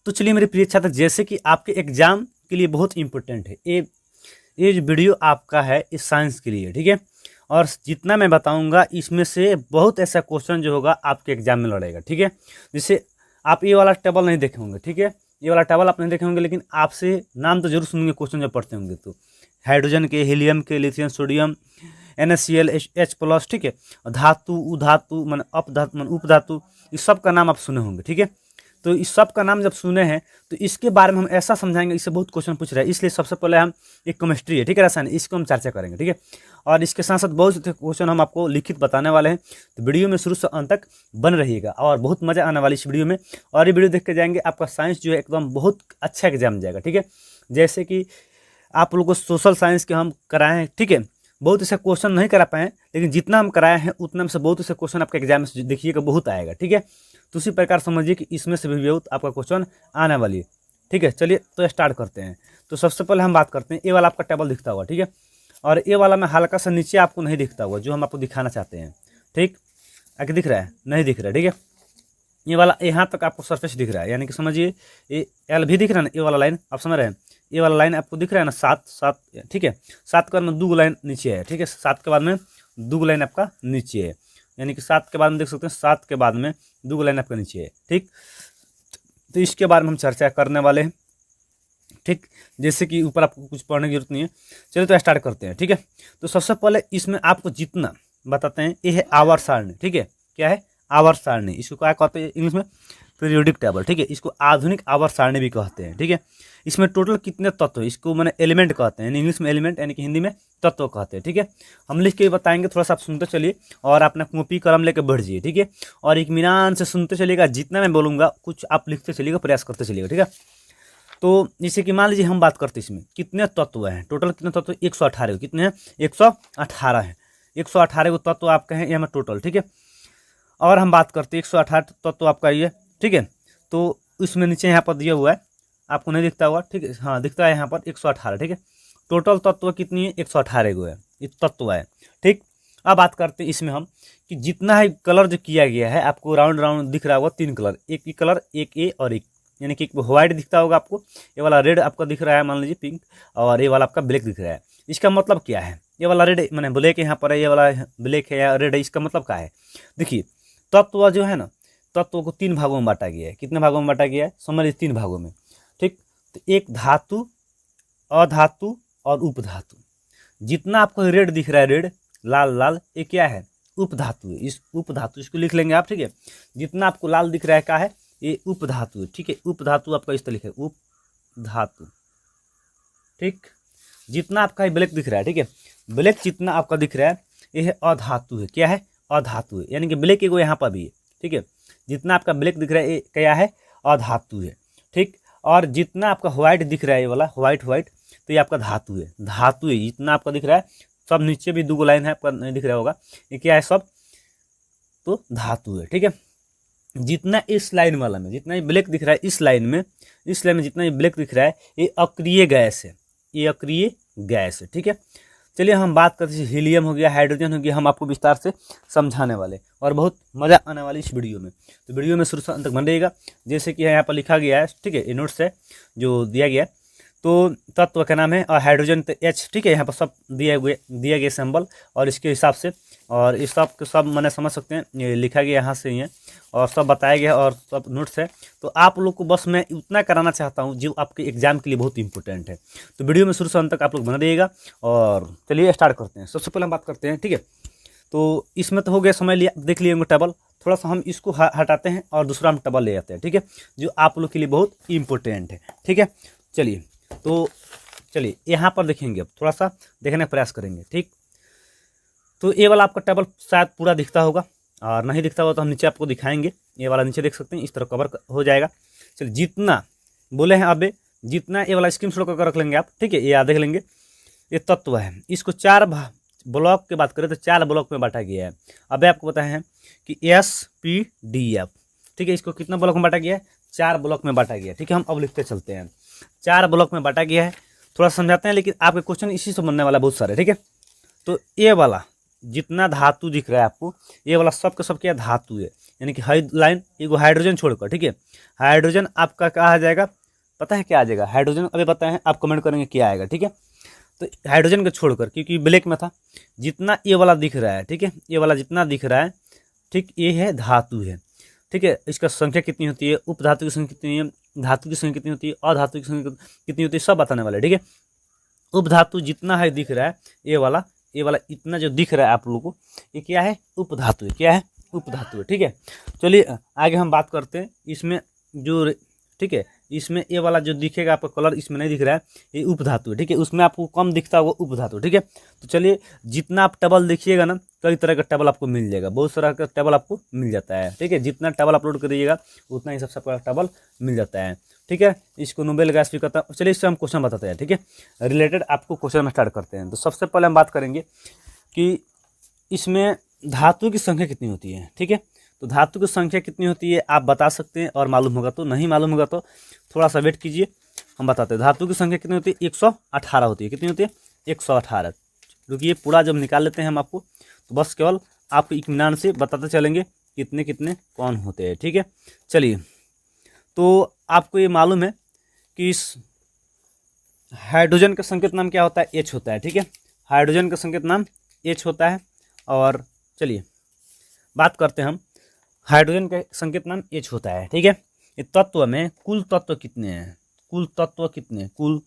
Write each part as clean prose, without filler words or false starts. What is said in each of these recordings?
तो चलिए मेरे प्रिय छात्र, जैसे कि आपके एग्जाम के लिए बहुत इंपॉर्टेंट है ये जो वीडियो आपका है इस साइंस के लिए, ठीक है। और जितना मैं बताऊंगा इसमें से बहुत ऐसा क्वेश्चन जो होगा आपके एग्जाम में लड़ेगा, ठीक है। जैसे आप ये वाला टेबल नहीं देखे होंगे, ठीक है, ये वाला टेबल आप नहीं देखे होंगे, लेकिन आपसे नाम तो जरूर सुनेंगे क्वेश्चन जब पढ़ते होंगे तो। हाइड्रोजन के, हीलियम के, लिथियम, सोडियम, NaCl, H+, ठीक है। धातु, उधातु मन अपधातु मन उपधातु, इस सब का नाम आप सुने होंगे, ठीक है। तो इस सब का नाम जब सुने हैं तो इसके बारे में हम ऐसा समझाएंगे, इससे बहुत क्वेश्चन पूछ रहे हैं, इसलिए सबसे पहले हम एक केमिस्ट्री है, ठीक है, रसायन, इसको हम चर्चा करेंगे, ठीक है। और इसके साथ साथ बहुत से क्वेश्चन हम आपको लिखित बताने वाले हैं, तो वीडियो में शुरू से अंत तक बन रहिएगा और बहुत मजा आने वाली इस वीडियो में। और ये वीडियो देख के जाएंगे आपका साइंस जो है एकदम बहुत अच्छा एग्जाम जाएगा, ठीक है। जैसे कि आप लोगों को सोशल साइंस के हम कराए हैं, ठीक है, बहुत ऐसे क्वेश्चन नहीं करा पाए, लेकिन जितना हम कराए हैं उतना में से बहुत ऐसे क्वेश्चन आपके एग्जाम में देखिएगा बहुत आएगा, ठीक है। तो उसी प्रकार समझिए कि इसमें से भी बहुत आपका क्वेश्चन आने वाली है, ठीक है। चलिए तो स्टार्ट करते हैं। तो सबसे पहले हम बात करते हैं, ये वाला आपका टेबल दिखता होगा, ठीक है, और ये वाला में हल्का सा नीचे आपको नहीं दिखता होगा, जो हम आपको दिखाना चाहते हैं, ठीक। आगे दिख रहा है? नहीं दिख रहा है, ठीक है। ये वाला यहाँ तक आपको सरफेस दिख रहा है, यानी कि समझिए ये एल भी दिख रहा है ना, ये वाला लाइन आप समझ रहे हैं, ये वाला लाइन आपको दिख रहा है ना, 7 ठीक है। 7 के बाद में 2 लाइन नीचे है, ठीक है, 7 के बाद में 2 लाइन आपका नीचे है, यानी कि 7 के बाद में देख सकते हैं, 7 के बाद में 2 लाइन आपका नीचे है, ठीक। तो इसके बारे में हम चर्चा करने वाले हैं, ठीक। जैसे कि ऊपर आपको कुछ पढ़ने की जरूरत नहीं है, चलिए तो स्टार्ट करते हैं, ठीक है। तो सबसे पहले इसमें आपको जितना बताते हैं, ये है आवर्त सारणी, ठीक है। क्या है? आवर्त सारणी। इसको क्या कहते हैं इंग्लिश में? पीरियोडिक टेबल, ठीक है। इसको आधुनिक आवर्त सारणी भी कहते हैं, ठीक है। इसमें टोटल कितने तत्व, इसको मैंने एलिमेंट कहते हैं, इंग्लिश में एलिमेंट यानी कि हिंदी में तत्व कहते हैं, ठीक है। हम लिख के बताएंगे, थोड़ा सा आप सुनते चलिए और अपना कॉपी कलम लेकर बैठ जाइए, ठीक है। और इत्मीनान से सुनते चलिएगा, जितना मैं बोलूँगा कुछ आप लिखते चलिएगा, प्रयास करते चलिएगा, ठीक है। तो जैसे कि मान लीजिए हम बात करते हैं इसमें कितने तत्व हैं, टोटल कितने तत्व? 118। कितने हैं? 118 हैं। 118 को तत्व आपके हैं यहाँ टोटल, ठीक है। और हम बात करते हैं 118 तत्व आपका ये, ठीक है। तो इसमें नीचे यहाँ पर दिया हुआ है, आपको नहीं दिखता हुआ, ठीक है, हाँ दिखता है यहाँ पर 118, ठीक है। टोटल तत्व कितनी है? 118 को है, ये तत्व है, ठीक। अब बात करते हैं इसमें हम कि जितना है कलर जो किया गया है, आपको राउंड राउंड दिख रहा होगा 3 कलर, एक ही कलर, एक ए और एक, यानी कि व्हाइट दिखता होगा आपको, ये वाला रेड आपका दिख रहा है, मान लीजिए पिंक, और ये वाला आपका ब्लैक दिख रहा है। इसका मतलब क्या है? ये वाला रेड मैंने ब्लैक यहाँ पर है, ये वाला ब्लैक है या रेड है, इसका मतलब क्या है? देखिए, तत्व जो है ना, तत्व को 3 भागों में बांटा गया है। कितने भागों में बांटा गया है? समझ लीजिए 3 भागों में, ठीक। तो एक धातु, अधातु और उपधातु। जितना आपको रेड दिख रहा है, रेड लाल लाल, ये क्या है? उपधातु है। इस उपधातु, इसको लिख लेंगे आप, ठीक है। जितना आपको लाल दिख रहा है क्या है? ये उपधातु है, ठीक है। उपधातु आपका इस तरह लिखे, उपधातु, ठीक। जितना आपका ब्लैक दिख रहा है, ठीक है, ब्लैक जितना आपका दिख रहा है, ये है अधातु है। क्या है? अधातु है, यानी कि ब्लैक एगो यहाँ पर भी है, ठीक है। जितना आपका ब्लैक दिख रहा है, ये क्या है? अधातु है, ठीक। और जितना आपका व्हाइट दिख रहा है, ये वाला व्हाइट व्हाइट, तो ये आपका धातु है, धातु है। जितना आपका दिख रहा है, सब नीचे भी 2 लाइन है, आपका नहीं दिख रहा होगा, ये क्या है? सब तो धातु है, ठीक है। जितना इस लाइन वाला में, जितना ये ब्लैक दिख रहा है इस लाइन में, इस लाइन में जितना ये ब्लैक दिख रहा है, ये अक्रिय गैस है, ये अक्रिय गैस है, ठीक है। चलिए हम बात करते हैं, हीलियम हो गया, हाइड्रोजन हो गया, हम आपको विस्तार से समझाने वाले और बहुत मजा आने वाली इस वीडियो में। तो वीडियो में शुरू से अंत तक बन रहिएगा। जैसे कि यहाँ पर लिखा गया है, ठीक है, ये नोट्स है जो दिया गया है। तो तत्व का नाम है और हाइड्रोजन तो H, ठीक है। यहाँ पर सब दिया गया सिंबल, और इसके हिसाब से, और इस सब के सब मैंने समझ सकते हैं, ये लिखा गया यहाँ से ही है, और सब बताया गया और सब नोट्स है। तो आप लोग को बस मैं उतना कराना चाहता हूँ जो आपके एग्जाम के लिए बहुत इंपॉर्टेंट है। तो वीडियो में शुरू से अंत तक आप लोग बना रहिएगा, और चलिए स्टार्ट करते हैं। सबसे पहले हम बात करते हैं, ठीक है। तो इसमें तो हो गया, समझ लिया, देख लिए टेबल। थोड़ा सा हम इसको हटाते हैं और दूसरा हम टेबल ले आते हैं, ठीक है, जो आप लोग के लिए बहुत इंपॉर्टेंट है, ठीक है। चलिए तो चलिए यहाँ पर देखेंगे, अब थोड़ा सा देखने का प्रयास करेंगे, ठीक। तो ये वाला आपका टेबल शायद पूरा दिखता होगा, और नहीं दिखता होगा तो हम नीचे आपको दिखाएंगे। ये वाला नीचे देख सकते हैं, इस तरह कवर हो जाएगा। चलिए, जितना बोले हैं अबे, जितना ये वाला स्क्रीनशॉट करके रख लेंगे आप, ठीक है, ये याद रख लेंगे। ये तत्व है, इसको 4 ब्लॉक की बात करें तो 4 ब्लॉक में बांटा गया है। अबे आपको बताए हैं कि SPDF, ठीक है, इसको कितना ब्लॉक में बांटा गया है? 4 ब्लॉक में बांटा गया है, ठीक है। हम अब लिखते चलते हैं, 4 ब्लॉक में बांटा गया है। थोड़ा समझाते हैं, लेकिन आपके क्वेश्चन इसी से बनने वाला बहुत सारे, ठीक है। तो ये वाला जितना धातु दिख रहा है आपको, ये वाला सब का सब क्या धातु है, यानी कि लाइन एगो हाइड्रोजन छोड़कर, ठीक है। हाइड्रोजन आपका क्या आ जाएगा, पता है क्या आ जाएगा हाइड्रोजन, अभी बताए हैं, आप कमेंट करेंगे क्या आएगा, ठीक है। तो हाइड्रोजन को छोड़कर, क्योंकि ब्लैक में था, जितना ये वाला दिख रहा है, ठीक है, ये वाला जितना दिख रहा है, ठीक, ये है धातु है, ठीक है। इसका संख्या कितनी होती है, उपधातु की संख्या कितनी है, धातु की संख्या कितनी होती है, अधातु की संख्या कितनी होती है, सब बताने वाले, ठीक है। उपधातु जितना है दिख रहा है, ये वाला इतना जो दिख रहा है आप लोगों को, ये क्या है, उपधातु है, क्या है, उपधातु है, ठीक है। चलिए आगे हम बात करते हैं इसमें जो, ठीक है, इसमें ये वाला जो दिखेगा आपका कलर इसमें नहीं दिख रहा है, ये उपधातु है, ठीक है। उसमें आपको कम दिखता होगा उपधातु, ठीक है। तो चलिए जितना आप टेबल देखिएगा ना, कई तरह का टेबल आपको मिल जाएगा, बहुत सारा का टेबल आपको मिल जाता है, ठीक है। जितना टेबल अपलोड करिएगा उतना ही सबसे टेबल मिल जाता है, ठीक है। इसको नोबेल गैस भी कहता है। चलिए इससे हम क्वेश्चन बताते हैं, ठीक है, रिलेटेड आपको क्वेश्चन में स्टार्ट करते हैं। तो सबसे पहले हम बात करेंगे कि इसमें धातु की संख्या कितनी होती है, ठीक है। तो धातु की संख्या कितनी होती है आप बता सकते हैं, और मालूम होगा तो, नहीं मालूम होगा तो थोड़ा सा वेट कीजिए, हम बताते हैं। धातु की संख्या कितनी होती है, 118 होती है, कितनी होती है, 118। रुकिए पूरा जब निकाल लेते हैं हम आपको, तो बस केवल आपको इत्मीनान से बताते चलेंगे कितने कितने कौन होते हैं, ठीक है। चलिए, तो आपको ये मालूम है कि इस हाइड्रोजन का संकेत नाम क्या होता है, H होता है, ठीक है। हाइड्रोजन का संकेत नाम H होता है। और चलिए बात करते हैं हम, हाइड्रोजन का संकेत नाम H होता है, ठीक है। इस तत्व में कुल तत्व कितने हैं, कुल तत्व कितने, कुल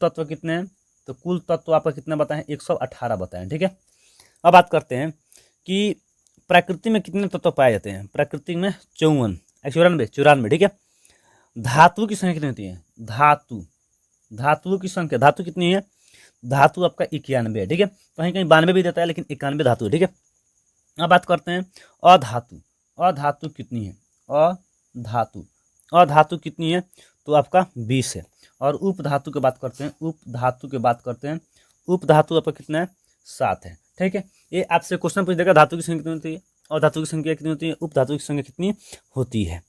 तत्व कितने हैं, तो कुल तत्व आपका कितना बताएं, 118 बताएं, ठीक है। अब बात करते हैं कि प्रकृति में कितने तत्व पाए जाते हैं, प्रकृति में 94, ठीक है। धातु की संख्या कितनी होती है, धातु की संख्या, धातु कितनी है, धातु आपका 91 है, ठीक है। कहीं कहीं 92 भी देता है, लेकिन 91 धातु है, ठीक है। अब बात करते हैं अधातु कितनी है, अधातु कितनी है, तो आपका 20 है। और उपधातु की बात करते हैं, उपधातु आपका कितना है, 7 है, ठीक है। ये आपसे क्वेश्चन पूछ देगा धातु की संख्या कितनी होती है, और धातु की संख्या कितनी होती है, उपधातु की संख्या कितनी होती है।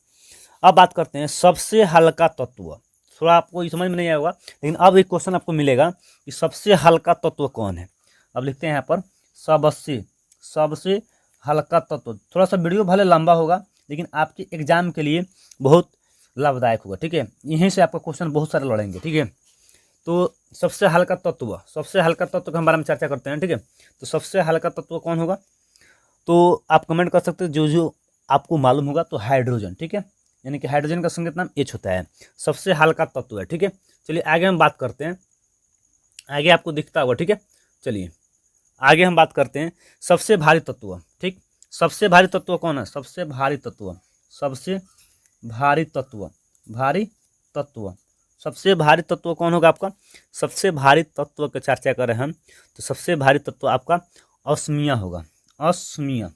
अब बात करते हैं सबसे हल्का तत्व, थोड़ा आपको समझ में नहीं आएगा, लेकिन अब एक क्वेश्चन आपको मिलेगा कि सबसे हल्का तत्व कौन है। अब लिखते हैं यहाँ पर सबसे हल्का तत्व। थोड़ा सा वीडियो भले लंबा होगा, लेकिन आपके एग्जाम के लिए बहुत लाभदायक होगा, ठीक है। यहीं से आपका क्वेश्चन बहुत सारे लड़ेंगे, ठीक है। तो सबसे हल्का तत्व के हम बारे में चर्चा करते हैं, ठीक है। तो सबसे हल्का तत्व कौन होगा, तो आप कमेंट कर सकते हैं जो आपको मालूम होगा। तो हाइड्रोजन, ठीक है, यानी कि हाइड्रोजन का संकेत नाम H होता है, सबसे हल्का तत्व है, ठीक है। चलिए आगे हम बात करते हैं, आगे आपको दिखता होगा, ठीक है। चलिए आगे हम बात करते हैं सबसे भारी तत्व, ठीक। सबसे भारी तत्व कौन है, सबसे भारी तत्व, सबसे भारी तत्व कौन होगा आपका, सबसे भारी तत्व की चर्चा करें हम, तो सबसे भारी तत्व आपका ऑस्मिया होगा, ऑस्मिया,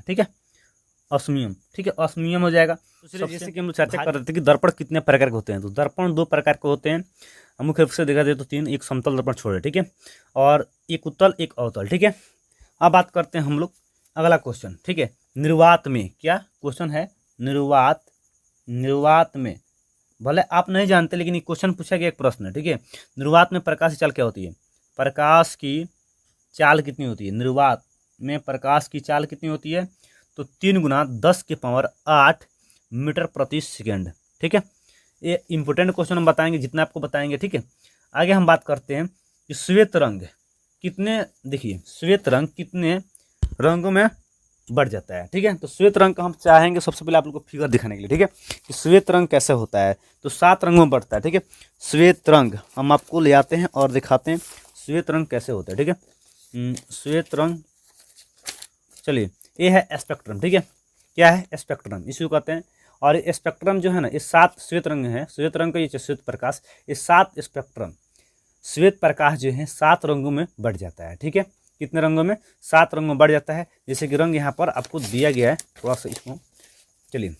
ठीक है, ऑस्मियम, ठीक है, ऑस्मियम हो जाएगा। तो जैसे कि हम चर्चा कर रहे थे कि दर्पण कितने प्रकार के होते हैं, तो दर्पण 2 प्रकार के होते हैं, हम मुख्य रूप से देखा जाए तो 3, एक समतल दर्पण छोड़े, ठीक है, और एक उत्तल एक अवतल, ठीक है। अब बात करते हैं हम लोग अगला क्वेश्चन, ठीक है। निर्वात में क्या क्वेश्चन है, निर्वात में, भले आप नहीं जानते लेकिन ये क्वेश्चन पूछा गया एक प्रश्न है, ठीक है। निर्वात में प्रकाश की चाल क्या होती है, प्रकाश की चाल कितनी होती है, निर्वात में प्रकाश की चाल कितनी होती है, तो 3 × 10⁸ मीटर प्रति सेकेंड, ठीक है। ये इंपॉर्टेंट क्वेश्चन हम बताएंगे, जितना आपको बताएंगे, ठीक है। आगे हम बात करते हैं कि श्वेत रंग कितने, देखिए श्वेत रंग कितने रंगों में बढ़ जाता है, ठीक है। तो श्वेत रंग का हम चाहेंगे सबसे पहले आप लोग को फिगर दिखाने के लिए, ठीक है, कि श्वेत रंग कैसे होता है। तो 7 रंगों में बढ़ता है, ठीक है। श्वेत रंग हम आपको ले आते हैं और दिखाते हैं श्वेत रंग कैसे होता है, ठीक है। श्वेत रंग, चलिए ये है स्पेक्ट्रम, ठीक है, क्या है स्पेक्ट्रम, इसी को कहते हैं। और ये स्पेक्ट्रम जो है ना, ये 7 श्वेत रंग है, श्वेत रंग का ये श्वेत प्रकाश, ये 7 स्पेक्ट्रम श्वेत प्रकाश जो है 7 रंगों में बढ़ जाता है, ठीक है। कितने रंगों में, 7 रंगों में बढ़ जाता है। जैसे कि रंग यहाँ पर आपको दिया गया है, थोड़ा सा इसको, चलिए,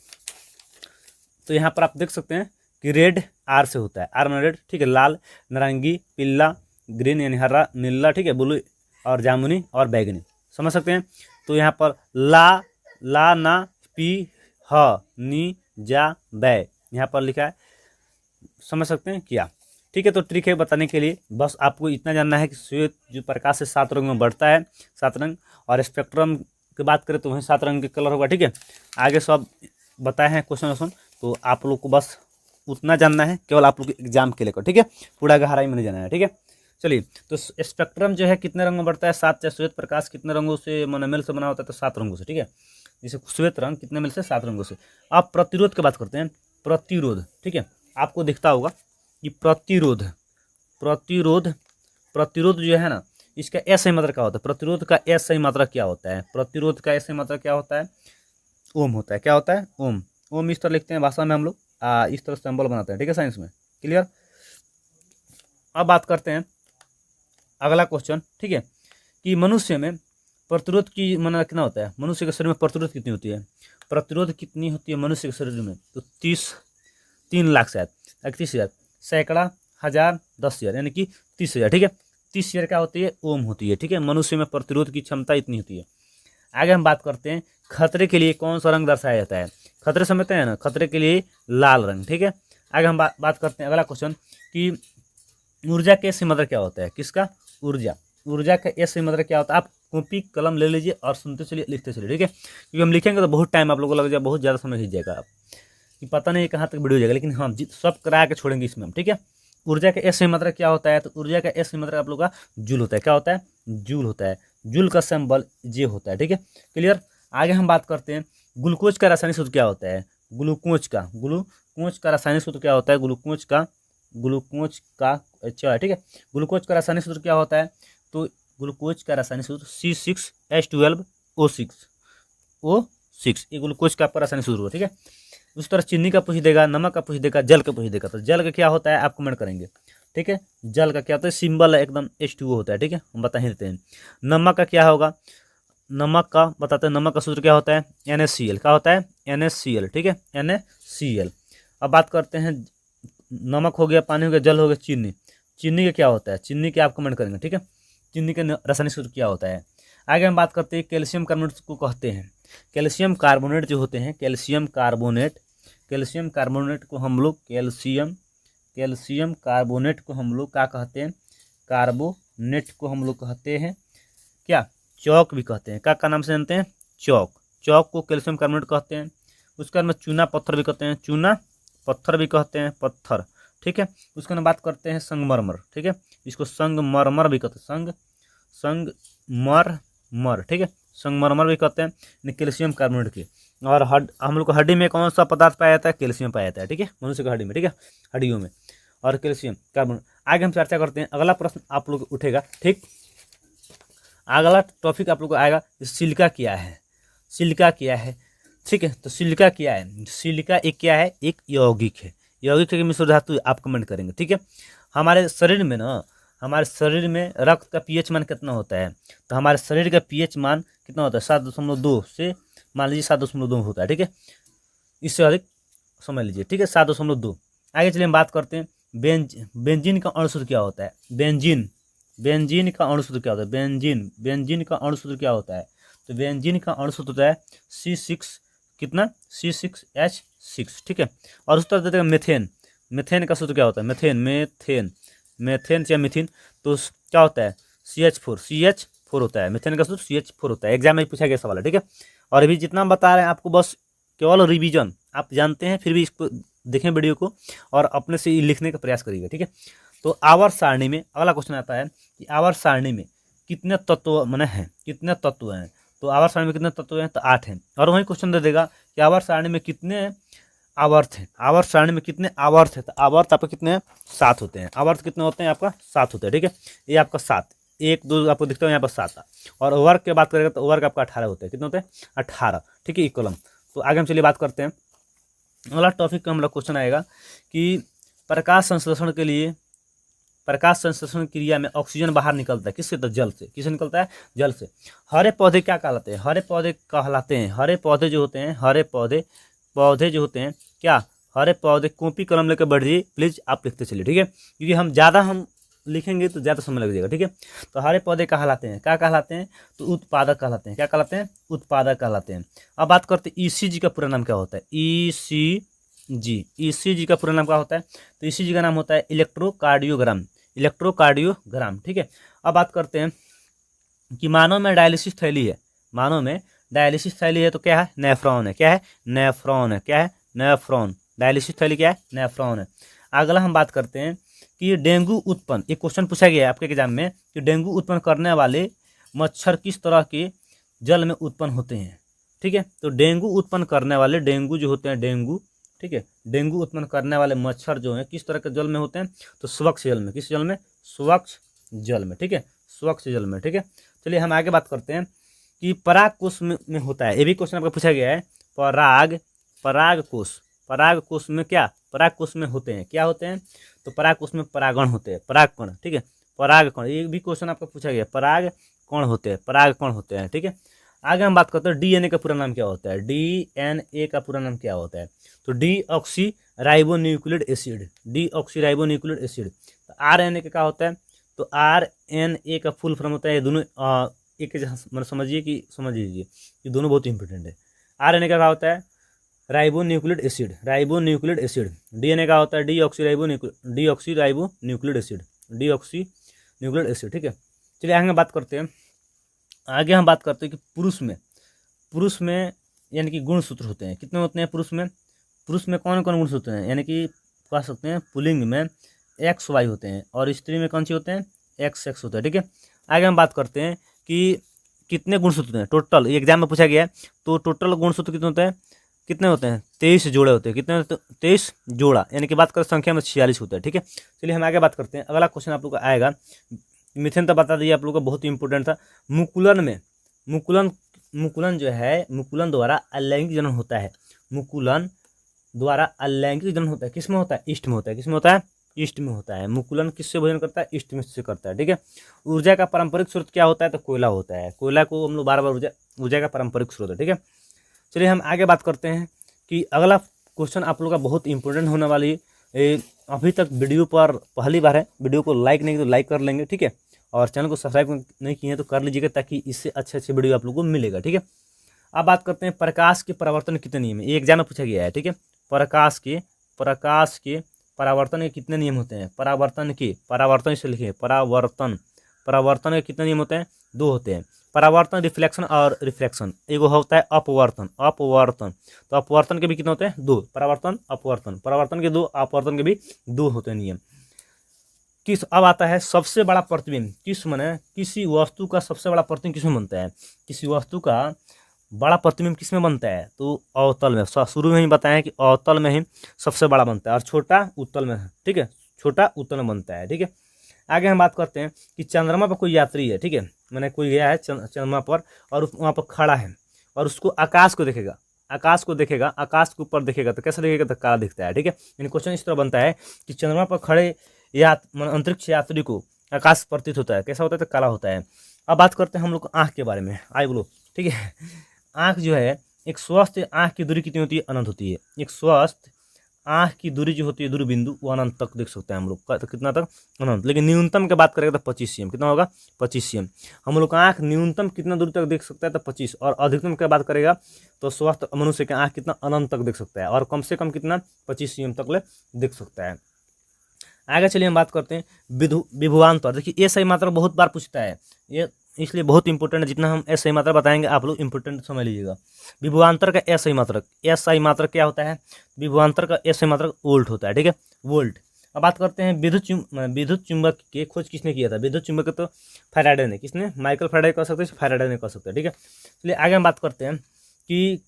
तो यहाँ पर आप देख सकते हैं कि रेड R से होता है, R में रेड, ठीक है, लाल, नारंगी, पीला, ग्रीन यानी हरा, नीला, ठीक है, ब्लू और जामुनी और बैगनी, समझ सकते हैं। तो यहाँ पर ला ना पी ह नी जा बै यहाँ पर लिखा है, समझ सकते हैं क्या। ठीक है, तो ट्रिक है बताने के लिए, बस आपको इतना जानना है कि श्वेत जो प्रकाश से 7 रंग में बढ़ता है, 7 रंग, और स्पेक्ट्रम की बात करें तो वहीं 7 रंग के कलर होगा। ठीक है, आगे सब बताए हैं क्वेश्चन वोश्चन, तो आप लोग को बस उतना जानना है, केवल आप लोग के एग्जाम के लेकर। ठीक है, पूरा गहराई में नहीं जाना है। ठीक है, चलिए, तो स्पेक्ट्रम जो है कितने रंग में बढ़ता है? 7 से। श्वेत प्रकाश कितने रंगों से मिल से बना होता है? तो 7 रंगों से। ठीक है, जैसे श्वेत रंग कितने मिल से? 7 रंगों से। आप प्रतिरोध की बात करते हैं, प्रतिरोध। ठीक है, आपको दिखता होगा कि प्रतिरोध प्रतिरोध प्रतिरोध जो है ना, इसका ऐसा ही मात्रा क्या होता है? प्रतिरोध का ऐसा ही मात्रा क्या होता है? प्रतिरोध का ऐसा ही मात्रा क्या होता है? ओम होता है। क्या होता है? ओम। ओम इस तरह लिखते हैं भाषा में हम लोग, इस तरह सिंबल बनाते हैं। ठीक है, साइंस में। क्लियर? अब बात करते हैं अगला क्वेश्चन। ठीक है, कि मनुष्य में प्रतिरोध की मात्रा कितना होता है? मनुष्य के शरीर में प्रतिरोध कितनी होती है? प्रतिरोध कितनी होती है मनुष्य के शरीर में? तो 3 लाख शायद, 31,000, सैकड़ा, हजार, 10,000, यानी कि 30,000। ठीक है, 30,000 क्या होती है? ओम होती है। ठीक है, मनुष्य में प्रतिरोध की क्षमता इतनी होती है। आगे हम बात करते हैं खतरे के लिए कौन सा रंग दर्शाया जाता है? खतरे समझते हैं ना, खतरे के लिए लाल रंग। ठीक है, आगे हम बात करते हैं अगला क्वेश्चन कि ऊर्जा का एस मात्रा क्या होता है? किसका? ऊर्जा का एस मात्रा क्या होता है? आप कॉपी कलम ले लीजिए और सुनते चलिए, लिखते चलिए। ठीक है, क्योंकि हम लिखेंगे तो बहुत टाइम आप लोगों को लग जाएगा, बहुत ज़्यादा समय खींच जाएगा, आप कि पता नहीं कहाँ तक वीडियो जाएगा, लेकिन हम सब करा के छोड़ेंगे इसमें हम। ठीक है, ऊर्जा का एस मात्रा क्या होता है? तो ऊर्जा का एस मात्रा आप लोग का जूल होता है। क्या होता है? जूल होता है। जूल का सिंबल जे होता है। ठीक है, क्लियर? आगे हम बात करते हैं ग्लूकोज का रासायनिक सूत्र क्या होता है? ग्लूकोज का रासायनिक सूत्र क्या होता है? ग्लूकोज का अच्छा है। ठीक है, ग्लूकोज का रासायनिक सूत्र क्या होता है? तो ग्लूकोज का रासायनिक सूत्र C6H12O6 ये ग्लूकोज का आपका रासायनिक सूत्र हो। ठीक है, उस तरह चीनी का पूछ देगा, नमक का पूछ देगा, जल का पूछ देगा। तो जल का क्या होता है आप कमेंट करेंगे। ठीक है, जल का क्या होता है? सिंबल है एकदम H2O होता है। ठीक है, हम बता ही देते हैं। नमक का क्या होगा? नमक का बताते हैं, नमक का सूत्र क्या होता है? NaCl। क्या होता है? NaCl। ठीक है, NaCl। अब बात करते हैं, नमक हो गया, पानी हो गया, जल हो गया, चीनी का क्या होता है? चीनी के आप कमेंट करेंगे। ठीक है, चीनी का रासायनिक सूत्र क्या होता है? आगे हम बात करते हैं कैल्शियम कार्बोनेट को कहते हैं, कैल्शियम कार्बोनेट जो होते हैं, कैल्शियम कार्बोनेट को हम लोग कैल्शियम कार्बोनेट को हम लोग क्या कहते हैं? कार्बोनेट को हम लोग कहते हैं क्या? चौक भी कहते हैं। क्या नाम से जानते हैं? चौक को कैल्शियम कार्बोनेट कहते हैं। उसके बाद में चूना पत्थर भी कहते हैं, चूना पत्थर भी कहते हैं, पत्थर। ठीक है, उसके बाद बात करते हैं संगमरमर। ठीक है, इसको संगमरमर भी कहते हैं, संगमरमर। ठीक है, संगमरमर भी कहते हैं कैल्शियम कार्बोनेट की। और हम लोग को हड्डी में कौन सा पदार्थ पाया जाता है? कैल्शियम पाया जाता है। ठीक है, मनुष्य की हड्डी में। ठीक है, हड्डियों में, और कैल्शियम कार्बोनेट। आगे हम चर्चा करते हैं, अगला प्रश्न आप लोग उठेगा। ठीक, अगला टॉपिक आप लोग को आएगा, सिलिका क्या है? सिलिका क्या है? ठीक है, तो सिलिका क्या है? सिलिका एक क्या है? एक यौगिक है। यौगिक के मिश्र धातु आप कमेंट करेंगे। ठीक है, हमारे शरीर में रक्त का पीएच मान कितना होता है? तो हमारे शरीर का पीएच मान कितना होता है? 7.2 से मान लीजिए 7.2 होता है। ठीक है, इससे अधिक समझ लीजिए। ठीक है, 7.2। आगे चलिए हम बात करते हैं बेंजीन का अणुसूत्र क्या होता है? बेंजीन का अणुसूत्र क्या होता है? बेंजीन का अणुसूत्र क्या होता है? तो बेंजीन का अणुसूत्र होता है C6 कितना? C6H6। ठीक है, और उस तरह देते हैं मेथेन का सूत्र क्या होता है? मेथेन या मिथिन, तो क्या होता है? CH4 होता है। मेथेन का सूत्र CH4 होता है। एग्जाम में पूछा गया सवाल है। ठीक है, और अभी जितना हम बता रहे हैं आपको बस केवल रिवीजन, आप जानते हैं फिर भी इसको देखें वीडियो को और अपने से लिखने का प्रयास करिएगा। ठीक है, तो आवर्त सारणी में अगला क्वेश्चन आता है कि आवर्त सारणी में कितने तत्व माने हैं? कितने तत्व हैं? तो आवर्त सारणी में कितने तत्व हैं? तो 8 हैं। और वही क्वेश्चन दे देगा कि आवर्त सारणी में कितने आवर्त हैं? आवर्त सारणी में कितने आवर्त है? तो आवर्त आपके कितने हैं? 7 होते हैं। आवर्त कितने होते हैं? आपका 7 होते हैं। ठीक है, ये आपका 7, 1 2 आपको दिखता है यहाँ पर 7। और वर्ग की बात करेगा तो वर्ग आपका 18 होता है। कितने होते हैं? 18। ठीक है, इक्वलम। तो आगे हम चलिए बात करते हैं, अगला टॉपिक का हम लोग क्वेश्चन आएगा कि प्रकाश संश्लेषण क्रिया में ऑक्सीजन बाहर निकलता है किससे? तो जल से। किससे निकलता है? जल से। हरे पौधे क्या कहलाते हैं? हरे पौधे जो होते हैं क्या? हरे पौधे, कॉपी कलम लेकर बैठिए प्लीज, आप लिखते चलिए। ठीक है, क्योंकि हम लिखेंगे तो ज़्यादा समय लग जाएगा। ठीक है, तो हरे पौधे कहलाते हैं क्या कहलाते हैं? तो उत्पादक कहलाते हैं। क्या कहलाते हैं? उत्पादक कहलाते हैं। अब बात करते हैं ECG का पूरा नाम क्या होता है? ECG, ECG का पूरा नाम क्या होता है? तो ECG का नाम होता है इलेक्ट्रोकार्डियोग्राम, इलेक्ट्रोकार्डियोग्राम, ठीक है। अब बात करते हैं कि मानव में डायलिसिस थैली है, मानव में डायलिसिस थैली है तो क्या है? नेफ्रॉन है। क्या है? नेफ्रॉन है। क्या है? नेफ्रॉन। डायलिसिस थैली क्या है? नेफ्रॉन है। अगला हम बात करते हैं कि डेंगू उत्पन्न, एक क्वेश्चन पूछा गया है आपके एग्जाम में कि डेंगू उत्पन्न करने वाले मच्छर किस तरह के जल में उत्पन्न होते हैं, ठीक है। तो डेंगू उत्पन्न करने वाले, डेंगू जो होते हैं, डेंगू, ठीक है, डेंगू उत्पन्न करने वाले मच्छर जो हैं किस तरह के जल में होते हैं? तो स्वच्छ जल में। किस जल में? स्वच्छ जल में, ठीक है, स्वच्छ जल में, ठीक है। चलिए हम आगे बात करते हैं कि पराग कोष में होता है, ये भी क्वेश्चन आपको पूछा गया है। पराग कोष में क्या? पराग कोष में होते हैं, क्या होते हैं? तो पराग कोष में परागण होते हैं, परागकण, ठीक है, परागकण, ये भी क्वेश्चन आपको पूछा गया, परागकण होते हैं, परागकण होते हैं, ठीक है। आगे हम बात करते हैं डीएनए का पूरा नाम क्या होता है? डीएनए का पूरा नाम क्या होता है? तो deoxy ribonucleic acid, deoxy ribonucleic acid. RNA का क्या होता है? तो आरएनए का फुल फॉर्म होता है, ये दोनों एक मतलब समझिए ये दोनों बहुत इंपॉर्टेंट है। आरएनए का क्या होता है? Ribonucleic acid, ribonucleic acid. DNA का होता है deoxy ribonucleic acid, deoxy acid, ठीक है। चलिए आगे बात करते हैं, आगे हम बात करते हैं कि पुरुष में यानी कि गुणसूत्र होते हैं, कितने होते हैं पुरुष में कौन कौन गुणसूत्र हैं? यानी कि कह सकते हैं पुल्लिंग में XY होते हैं और स्त्री में कौन सी होते हैं? XX होते हैं, ठीक है। आगे हम बात करते हैं कि कितने गुणसूत्र हैं टोटल, एग्जाम में पूछा गया है। तो टोटल गुणसूत्र कितने होते हैं? कितने होते हैं? 23 जोड़े होते हैं। कितने? 23 जोड़ा, यानी कि बात करें संख्या में 46 होता है, ठीक है। चलिए हम आगे बात करते हैं। अगला क्वेश्चन आप लोग का आएगा, मिथेन तो बता दीजिए आप लोग को, बहुत इंपॉर्टेंट था। मुकुलन जो है, मुकुलन द्वारा अलैंगिक जनन होता है, मुकुलन द्वारा अलैंगिक जनन होता है, किस में होता है? ईस्ट में होता है। किस में होता है? ईस्ट में होता है। मुकुलन किससे भोजन करता है? ईस्ट में से करता है, ठीक है। ऊर्जा का पारंपरिक स्रोत क्या होता है? तो कोयला होता है। कोयला को हम लोग बार बार ऊर्जा का पारंपरिक स्रोत है, ठीक है। चलिए हम आगे बात करते हैं कि अगला क्वेश्चन आप लोग का बहुत इंपॉर्टेंट होने वाली है। अभी तक वीडियो पर पहली बार है, वीडियो को लाइक नहीं तो लाइक कर लेंगे, ठीक है, और चैनल को सब्सक्राइब नहीं किए हैं तो कर लीजिएगा, ताकि इससे अच्छे वीडियो आप लोग को मिलेगा, ठीक है। अब बात करते हैं प्रकाश के परावर्तन कितने नियम है, ये एग्जाम में पूछा गया है, ठीक है। प्रकाश के परावर्तन के कितने नियम होते हैं? परावर्तन से लिखिए, परावर्तन के कितने नियम होते हैं? 2 होते हैं, परावर्तन, रिफ्लेक्शन और रिफ्रैक्शन। एगो होता है अपवर्तन, तो अपवर्तन के भी कितने होते हैं? 2। परावर्तन के 2, अपवर्तन के भी 2 होते हैं नियम। अब आता है सबसे बड़ा प्रतिबिंब किसी वस्तु का सबसे बड़ा प्रतिबिंब किसमें बनता है? किसी वस्तु का बड़ा प्रतिबिंब किसमें बनता है? तो अवतल में। शुरू में ही बताया कि अवतल में ही सबसे बड़ा बनता है और छोटा उत्तल में, ठीक है, छोटा उत्तल में बनता है, ठीक है। आगे हम बात करते हैं कि चंद्रमा पर कोई यात्री है, ठीक है, मैंने कोई गया है चंद्रमा पर और वहाँ पर खड़ा है और उसको आकाश को देखेगा, आकाश के ऊपर देखेगा तो कैसा दिखेगा? तो काला दिखता है, ठीक है। यानी क्वेश्चन इस तरह बनता है कि चंद्रमा पर खड़े अंतरिक्ष यात्री को आकाश प्रतीत होता है, कैसा होता है? तो काला होता है। अब बात करते हैं हम लोग आँख के बारे में, आई बोलो, ठीक है। आँख जो है, एक स्वस्थ आँख की दूरी कितनी होती है? अनंत होती है। एक स्वस्थ आँख की दूरी जो होती है, दूरी बिंदु, वो अनंत तक देख सकते हैं हम लोग, तो कितना तक? अनंत। लेकिन न्यूनतम की बात करेंगे तो 25 cm, कितना होगा? 25 cm। हम लोग का आँख न्यूनतम कितना दूरी तक देख सकता है? तो 25। और अधिकतम की बात करेगा तो स्वस्थ मनुष्य का आँख कितना? अनंत तक देख सकता है, और कम से कम कितना? 25 cm तक ले देख सकता है। आगे चलिए हम बात करते हैं विभवांतर। देखिए ये सही मात्रा बहुत बार पूछता है, ये इसलिए बहुत इंपॉर्टेंट है। जितना हम सही मात्रा बताएंगे आप लोग इंपॉर्टेंट समझ लीजिएगा। विभवांतर का सही मात्रक क्या होता है? विभवांतर का सही मात्रक वोल्ट होता है, ठीक है, वोल्ट। अब बात करते हैं विद्युत चुंबक की खोज किसने किया था? विद्युत चुंबक तो फैराडे ने। किसने? माइकल फैराडे कर सकते हैं, फैराडे ने कर सकते हैं, ठीक है। चलिए आगे हम बात करते हैं कि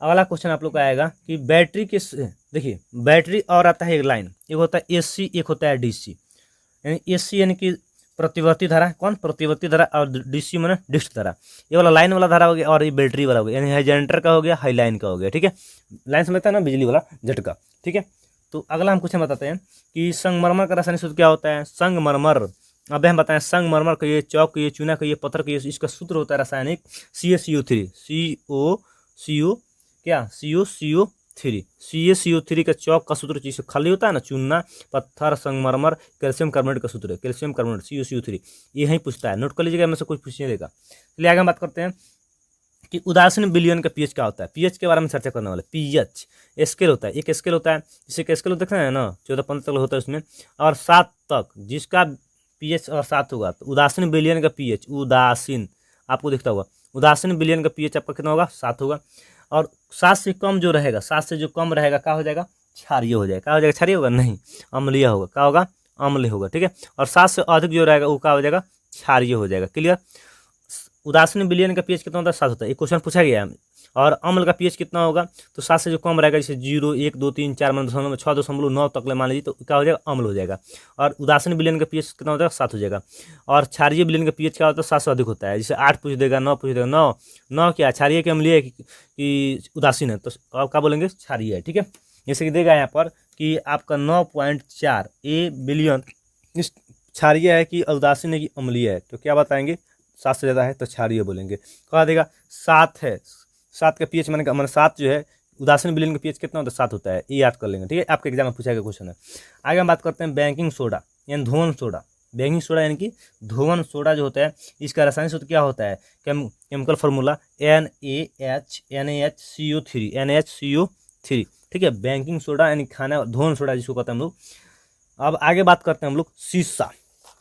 अगला क्वेश्चन आप लोग का आएगा कि बैटरी के, देखिए बैटरी और आता है एक लाइन, एक होता है AC, एक होता है DC। यानी AC यानी कि प्रतिवर्ती धारा, कौन? प्रतिवर्ती धारा, और DC माने डिस्क धारा। ये वाला लाइन वाला धारा हो गया और ये बैटरी वाला हो गया, यानी हाई जनरेटर का हो गया, हाई लाइन का हो गया, ठीक है। लाइन समझता है ना, बिजली वाला झटका, ठीक है। तो अगला हम क्वेश्चन बताते हैं कि संगमरमर का रासायनिक सूत्र क्या होता है? संगमरमर, अब हम बताएं संगमरमर का ये चौक, ये चूना का, ये पत्थर का, इसका सूत्र होता है रासायनिक CaCO3, क्या? CaCO3 का चौक का सूत्र, जिसे खाली होता है ना, चूना, पत्थर, संगमरमर, कैल्शियम कार्बोनेट का सूत्र है, कैल्शियम कार्बोनेट CaCO3। ये ही पूछता है, नोट कर लीजिएगा, में से कुछ पूछने देगा। चलिए आगे हम बात करते हैं कि उदासीन विलयन का पीएच क्या होता है। पीएच के बारे में चर्चा करने वाले। पीएच स्केल होता है, एक स्केल होता है, जिसे एक स्केल देखते हैं ना 14-15 तक होता है उसमें, और 7 तक, जिसका पीएच और 7 होगा तो उदासीन विलयन का पीएच, उदासीन आपको दिखता होगा, उदासीन विलयन का पीएच आपका कितना होगा, 7 होगा। और 7 से कम जो रहेगा, 7 से जो कम रहेगा क्या हो जाएगा, क्षारीय हो जाएगा। क्या हो जाएगा, क्षारीय होगा नहीं, अम्लीय होगा। क्या होगा, अम्ल होगा, ठीक है। और 7 से अधिक जो रहेगा वो क्या हो जाएगा, क्षारीय हो जाएगा। क्लियर। उदासीन विलयन का पीएच कितना होता है, 7 होता है, एक क्वेश्चन पूछा गया है। और अम्ल का पीएच कितना होगा, तो 7 से जो कम रहेगा, जैसे 0, 1, 2, 3, 4, 6.9 तक ले मान लीजिए, तो क्या हो जाएगा, अम्ल हो जाएगा। और उदासीन विलयन का पीएच कितना होता है, 7 हो जाएगा। और क्षारीय विलयन का पीएच क्या होता है, 7 से अधिक होता है। जैसे 8 पूछ देगा, 9 पूछ देगा, 9 क्या क्षारीय के अम्लीय कि उदासीन है, तो आप क्या बोलेंगे, क्षारीय है, ठीक है। जैसे कि देगा यहाँ पर कि आपका 9.4 ए विलयन क्षारीय है कि उदासीन है कि अम्लीय है, तो क्या बताएंगे, 7 से ज़्यादा है तो क्षारीय बोलेंगे। कहा देगा 7 है, 7 का पीएच मैंने 7 जो है, उदासीन विलयन का पीएच कितना होता है, 7 होता है, ये याद कर लेंगे, ठीक है। आपके एग्जाम में पूछा गया क्वेश्चन है। आगे हम बात करते हैं बेकिंग सोडा यानी धोवन सोडा। बेकिंग सोडा यानी कि धोवन सोडा जो होता है, इसका रासायनिक सूत्र क्या होता है, केमिकल फार्मूला NaHCO3, ठीक है। बेकिंग सोडा यानी खाना धोवन सोडा जिसको कहते हैं हम लोग। अब आगे बात करते हैं हम लोग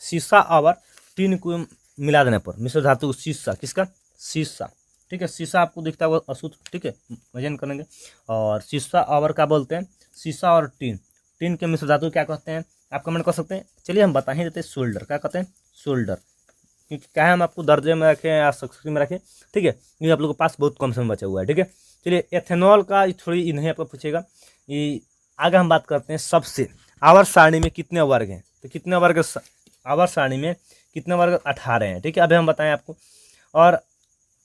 शीशा और टीन को मिला देने पर मिश्र धातु शीशा, किसका, शीशा, ठीक है। शीशा आपको दिखता है अशुद्ध, ठीक है, वजन करेंगे। और शीशा और क्या बोलते हैं, शीशा और टीन के मिश्र धातु क्या कहते हैं, आप कमेंट कर सकते हैं। चलिए हम बता ही देते हैं, सोल्डर। क्या कहते हैं, सोल्डर, क्योंकि क्या है हम आपको दर्जे में रखें या सक्सेस में रखें, ठीक है, क्योंकि आप लोगों के पास बहुत कम समय बचा हुआ है, ठीक है। चलिए एथेनॉल का थोड़ी इन्हें आपको पूछेगा। ये आगे हम बात करते हैं सबसे, आवर्त सारणी में कितने वर्ग हैं, तो कितने वर्ग आवर्त सारणी में कितने वर्ग, 18 हैं, ठीक है। अभी हम बताएं आपको। और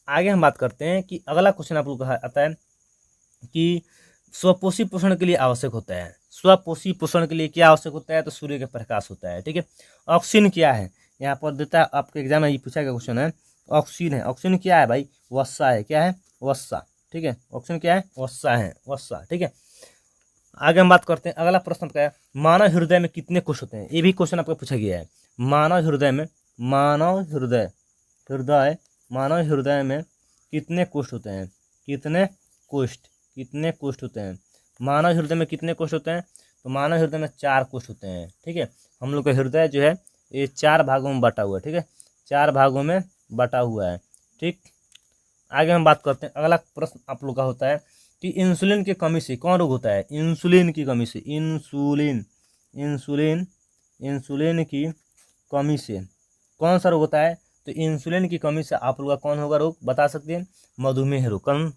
आगे हम बात करते हैं कि अगला क्वेश्चन आप लोग का आता है कि स्वपोषी पोषण के लिए आवश्यक होता है। स्वपोषी पोषण के लिए क्या आवश्यक होता है, तो सूर्य का प्रकाश होता है, ठीक है। ऑक्सीजन क्या है, यहाँ पर देता है आपके एग्जाम में, ये पूछा गया क्वेश्चन है। ऑक्सीजन है, ऑक्सीजन क्या है भाई, वसा है, क्या है, वसा, ठीक है। ऑक्सीजन क्या है, वसा है, वसा, ठीक है। आगे हम बात करते हैं, अगला प्रश्न क्या है, मानव हृदय में कितने कोष होते हैं, ये भी क्वेश्चन आपको पूछा गया है। मानव हृदय में कितने कोष्ठ होते हैं, कितने कोष्ठ होते हैं, मानव हृदय में कितने कोष्ठ होते हैं, तो मानव हृदय में 4 कोष्ठ होते हैं, ठीक है। हम लोग का हृदय जो है ये 4 भागों में बटा हुआ है, ठीक है, 4 भागों में बटा हुआ है, ठीक। आगे हम बात करते हैं, अगला प्रश्न आप लोग का होता है कि इंसुलिन की कमी से कौन रोग होता है, इंसुलिन की कमी से, इंसुलिन की कमी से कौन सा रोग होता है, तो इंसुलिन की कमी से आप लोग का कौन होगा रोग, बता सकते हैं, मधुमेह रोग। कौन,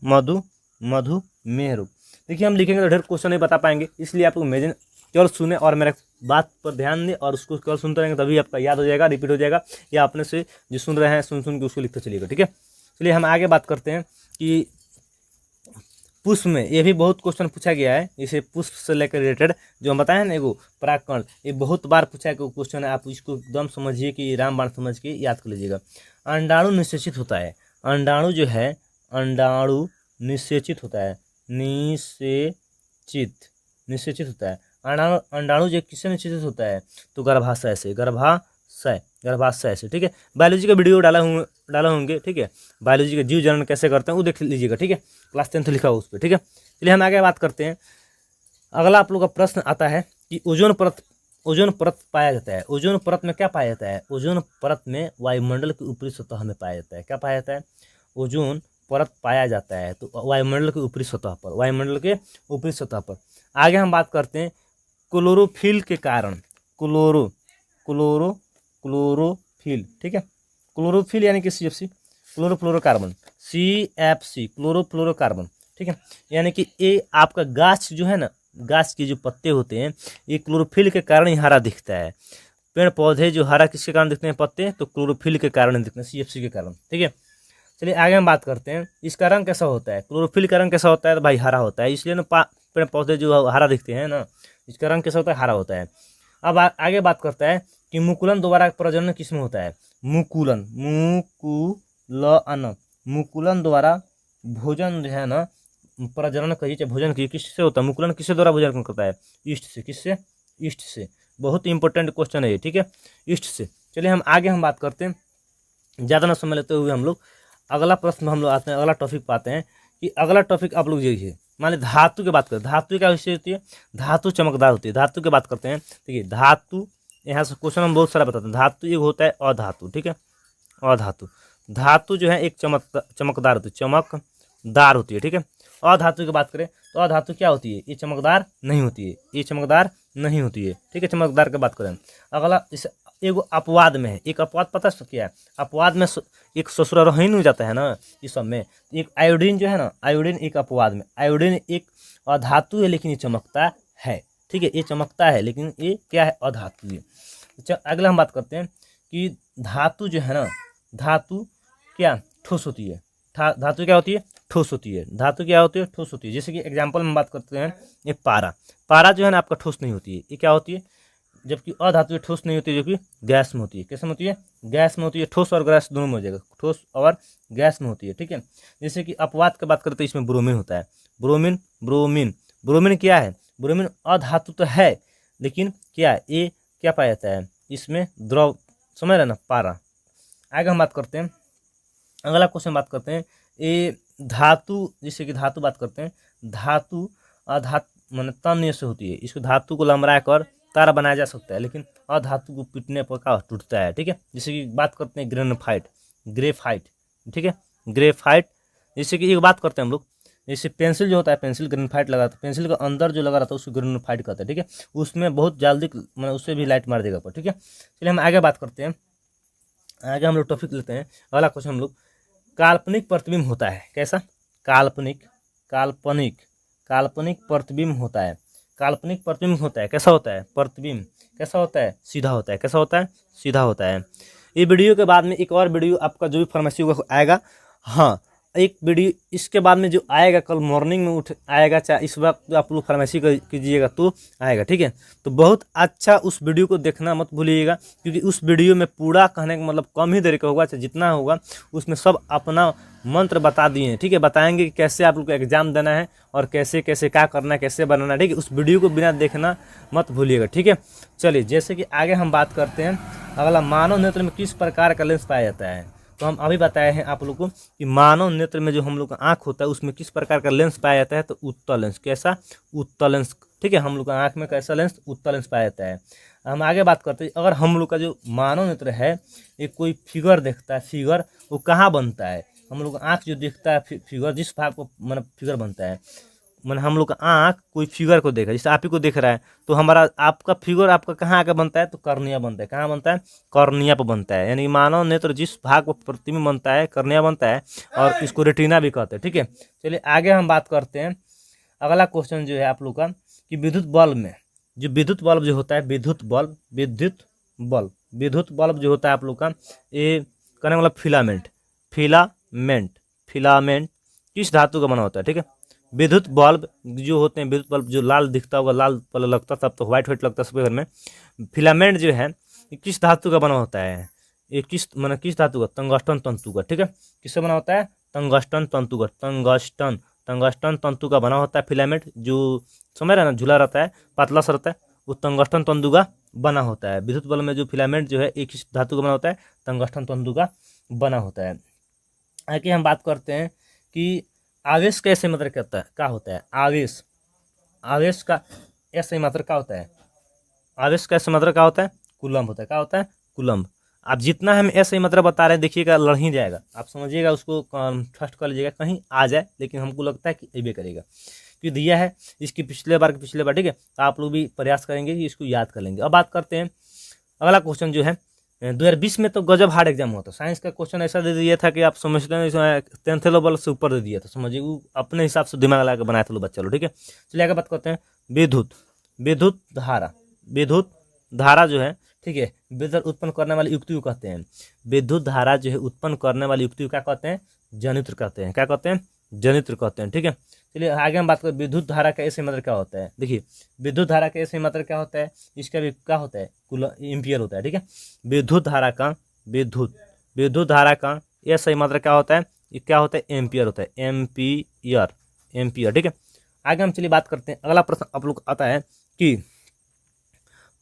मधुमेह रोग। देखिए हम लिखेंगे तो ढेर क्वेश्चन नहीं बता पाएंगे, इसलिए आप लोग मेजन केवल सुने और मेरे बात पर ध्यान दें और उसको केवल सुनते रहेंगे, तभी आपका याद हो जाएगा, रिपीट हो जाएगा, या अपने से जो सुन रहे हैं सुन के उसको लिखते चलिएगा, ठीक है। चलिए हम आगे बात करते हैं कि पुष्प में, ये भी बहुत क्वेश्चन पूछा गया है, इसे पुष्प से लेकर रिलेटेड जो हम बताए ना, एगो परागकण, ये बहुत बार पूछा गया क्वेश्चन है। आप इसको एकदम समझिए कि रामबाण समझ के याद कर लीजिएगा। अंडाणु निषेचित होता है, अंडाणु जो है, अंडाणु निषेचित होता है, निषेचित होता है। अंडाणु जो किससे निषेचित होता है, तो गर्भाशय से, गर्भाशय से, ठीक है। बायोलॉजी का वीडियो डाला होंगे, ठीक है, बायोलॉजी का जीव जनन कैसे करते हैं वो देख लीजिएगा, ठीक है, क्लास 10 लिखा हो उस पर, ठीक है। चलिए हम आगे बात करते हैं। अगला आप लोग का प्रश्न आता है कि ओजोन परत पाया जाता है। ओजोन परत में क्या पाया जाता है, ओजोन परत में वायुमंडल की ऊपरी सतह में पाया जाता है। क्या पाया जाता है, ओजोन परत पाया जाता है, तो वायुमंडल के ऊपरी सतह पर, आगे हम बात करते हैं क्लोरोफिल के कारण, क्लोरोफिल, ठीक है। क्लोरोफिल यानी कि CFC, क्लोरोफ्लोरोकार्बन, CFC, क्लोरोफ्लोरोकार्बन, ठीक है। यानी कि ये आपका गाछ जो है ना, गाछ के जो पत्ते होते हैं, ये क्लोरोफिल के कारण ही हरा दिखता है। पेड़ पौधे जो हरा किसके कारण दिखते हैं, पत्ते, तो क्लोरोफिल के कारण दिखते हैं, CFC के कारण, ठीक है। चलिए आगे हम बात करते हैं, इसका रंग कैसा होता है, क्लोरोफिल का रंग कैसा होता है, तो भाई हरा होता है, इसलिए ना पेड़ पौधे जो हरा दिखते हैं ना, इसका रंग कैसा होता है, हरा होता है। अब आगे बात करता है कि मुकुलन द्वारा प्रजनन किसमें होता है, मुकुलन द्वारा भोजन जो है ना, प्रजनन कहिए चाहे भोजन कहिए, किससे होता है, मुकुलन किससे द्वारा भोजन करता है, ईस्ट से, किससे, ईस्ट से। बहुत इंपॉर्टेंट क्वेश्चन है ये, ठीक है, ईस्ट से। चलिए हम आगे बात करते हैं, ज़्यादा ना समय लेते हुए हम लोग अगला प्रश्न हम लोग आते हैं, अगला टॉपिक पाते हैं कि अगला टॉपिक आप लोग यही है। मान लीजिए धातु की बात करें, धातु क्या विषय होती है, धातु चमकदार होती है। धातु की बात करते हैं, देखिए धातु, यहाँ से क्वेश्चन हम बहुत सारा बताते हैं। धातु एक होता है अधातु, ठीक है, अधातु। धातु जो है एक चमकदार होती है, चमकदार होती है, ठीक है। अधातु की बात करें तो अधातु क्या होती है, ये चमकदार नहीं होती है, ये चमकदार नहीं होती है, ठीक है। चमकदार की बात करें, अगला इस एगो अपवाद में है, एक अपवाद पता है क्या है, अपवाद में एक ससुरारोहीन हो जाता है ना, इस सब में एक आयोडीन जो है ना, आयोडीन एक अपवाद में, आयोडीन एक अधातु है लेकिन ये चमकता है, ठीक है, ये चमकता है लेकिन ये क्या है, अधातु है। अगला हम बात करते हैं कि धातु जो है ना, धातु क्या ठोस होती है, धातु क्या होती है, ठोस होती है। धातु क्या होती है, ठोस होती है। जैसे कि एग्जांपल में बात करते हैं, ये पारा, पारा जो है ना आपका ठोस नहीं होती है, ये क्या होती है, जबकि अधातु ठोस नहीं होती है, जो कि गैस में होती है। कैसे में होती है, गैस में होती है। ठोस और गैस दोनों में हो जाएगा, ठोस और गैस में होती है, ठीक है। जैसे कि अपवाद की बात करते हैं, इसमें ब्रोमीन होता है, ब्रोमीन, ब्रोमीन, ब्रोमीन क्या है, ब्रोमीन अधातु तो है लेकिन क्या है, ये क्या पाया जाता है, इसमें द्रव, समझ रहे ना, पारा। आगे हम बात करते हैं, अगला क्वेश्चन बात करते हैं, ये धातु, जैसे कि धातु बात करते हैं, धातु अधातु मान तन्य से होती है, इसको धातु को लमरा कर तारा बनाया जा सकता है, लेकिन अधातु को पीटने पर क्या टूटता है, ठीक है। जैसे कि बात करते हैं ग्रेफाइट, ग्रेफाइट, ठीक है, ग्रेफाइट। जैसे कि एक बात करते हैं हम लोग, जैसे पेंसिल जो होता है, पेंसिल ग्रेफाइट लगा, पेंसिल के अंदर जो लगा रहता है उसको ग्रेफाइट कहते हैं, ठीक है। उसमें बहुत जल्दी मतलब उससे भी लाइट मार देगा पर, ठीक है। चलिए हम आगे बात करते हैं, आगे हम लोग टॉपिक लेते हैं। अगला क्वेश्चन हम लोग, काल्पनिक प्रतिबिंब होता है कैसा, काल्पनिक, काल्पनिक, काल्पनिक प्रतिबिंब होता है, काल्पनिक प्रतिबिंब होता है कैसा होता है, प्रतिबिंब कैसा होता है, सीधा होता है, कैसा होता है, सीधा होता है। ये वीडियो के बाद में एक और वीडियो आपका जो भी फार्मेसी होगा आएगा, हाँ, एक वीडियो इसके बाद में जो आएगा कल मॉर्निंग में उठ आएगा, चाहे इस वक्त आप लोग फार्मेसी कीजिएगा तो आएगा, ठीक है। तो बहुत अच्छा उस वीडियो को देखना मत भूलिएगा, क्योंकि उस वीडियो में पूरा कहने का मतलब कम ही देर का होगा, चाहे जितना होगा उसमें सब अपना मंत्र बता दिए हैं, ठीक है। बताएंगे कि कैसे आप लोग को एग्जाम देना है और कैसे कैसे क्या करना है, कैसे बनाना है, ठीक है। उस वीडियो को बिना देखना मत भूलिएगा, ठीक है। चलिए जैसे कि आगे हम बात करते हैं, अगला मानव नेत्र में किस प्रकार का लेंस पाया जाता है। तो हम अभी बताए हैं आप लोग को कि मानव नेत्र में जो हम लोग का आँख होता है उसमें किस प्रकार का लेंस पाया जाता है, तो उत्तल लेंस, कैसा, उत्तल लेंस, ठीक है। हम लोग का आँख में कैसा लेंस, उत्तल लेंस पाया जाता है। हम आगे बात करते हैं, अगर हम लोग का जो मानव नेत्र है ये कोई फिगर देखता है, फिगर वो कहाँ बनता है, हम लोग का आँख जो देखता है फिगर, जिस भाग को मतलब फिगर बनता है, मैंने हम लोग का आँख कोई फिगर को देखा, जैसे आप ही को देख रहा है तो हमारा आपका फिगर आपका कहाँ आके बनता है, तो कर्निया बनता है, कहाँ बनता है, कर्निया पर बनता है। यानी मानव नेत्र जिस भाग पर प्रतिबिंब बनता है कर्निया बनता है, और इसको रेटिना भी कहते हैं, ठीक है। चलिए आगे हम बात करते हैं, अगला क्वेश्चन जो है आप लोग का कि विद्युत बल्ब में जो विद्युत बल्ब जो होता है, विद्युत बल्ब, विद्युत बल्ब, विद्युत बल्ब जो होता है आप लोग का, ये कहने वाला फिलामेंट, फिलामेंट, फिलामेंट किस धातु का बना होता है, ठीक है। विद्युत बल्ब जो होते हैं, विद्युत बल्ब जो लाल दिखता होगा, लाल पहले लगता तब तो व्हाइट व्हाइट लगता है सबके घर में। फिलामेंट जो है ये किस धातु का बना होता है, ये किस माने किस धातु का, टंगस्टन तंतु का, ठीक है। किससे बना होता है, टंगस्टन तंतु का, टंगस्टन, टंगस्टन तंतु का बना होता है फिलामेंट, जो समझ रहे ना, झूला रहता है, पतला सा रहता है, वो टंगस्टन तंतु का बना होता है। विद्युत बल्ब में जो फिलामेंट जो है एक किस धातु का बना होता है, टंगस्टन तंतु का बना होता है। आगे हम बात करते हैं कि आवेश कैसे मतलब क्या होता है, आवेश, आवेश का ऐसे मात्रा क्या होता है, आवेश का ऐसे मात्रा क्या होता है, कूलम्ब होता है, क्या होता है, कूलम्ब। आप जितना हम ऐसे ही मतलब बता रहे हैं देखिएगा लड़ ही जाएगा, आप समझिएगा, उसको ट्रस्ट कर लीजिएगा, कहीं आ जाए, लेकिन हमको लगता है कि अबे करेगा, क्योंकि दिया है इसकी पिछले बार ठीक है। तो आप लोग भी प्रयास करेंगे कि इसको याद कर लेंगे। अब बात करते हैं अगला क्वेश्चन जो है, 2020 में तो गजब हार्ड एग्जाम हुआ था, साइंस का क्वेश्चन ऐसा दे दिया था कि आप समझते हैं 10th लेवल से ऊपर दे दिया था, समझिए वो अपने हिसाब से दिमाग लगा के बनाया था बच्चा लोग, ठीक है। चलिए आगे बात करते हैं, विद्युत, विद्युत धारा, विद्युत धारा जो है, ठीक है, विद्युत उत्पन्न करने वाली युक्ति को कहते हैं, विद्युत धारा जो है उत्पन्न करने वाली युक्ति को क्या कहते हैं, जनित्र कहते हैं, क्या कहते हैं, जनित्र कहते हैं, ठीक है। चलिए आगे हम बात करें, विद्युत धारा का ऐसे मतलब क्या होता है, देखिए विद्युत धारा का ऐसे मतलब क्या होता है, इसका भी क्या होता है, एम्पियर होता है, ठीक है। विद्युत धारा का, विद्युत, विद्युत धारा का यह सही मतलब क्या होता है, ये क्या होता है, एम्पियर होता है, एम्पियर, एम्पियर, ठीक है। आगे हम चलिए बात करते हैं, अगला प्रश्न आप लोग आता है कि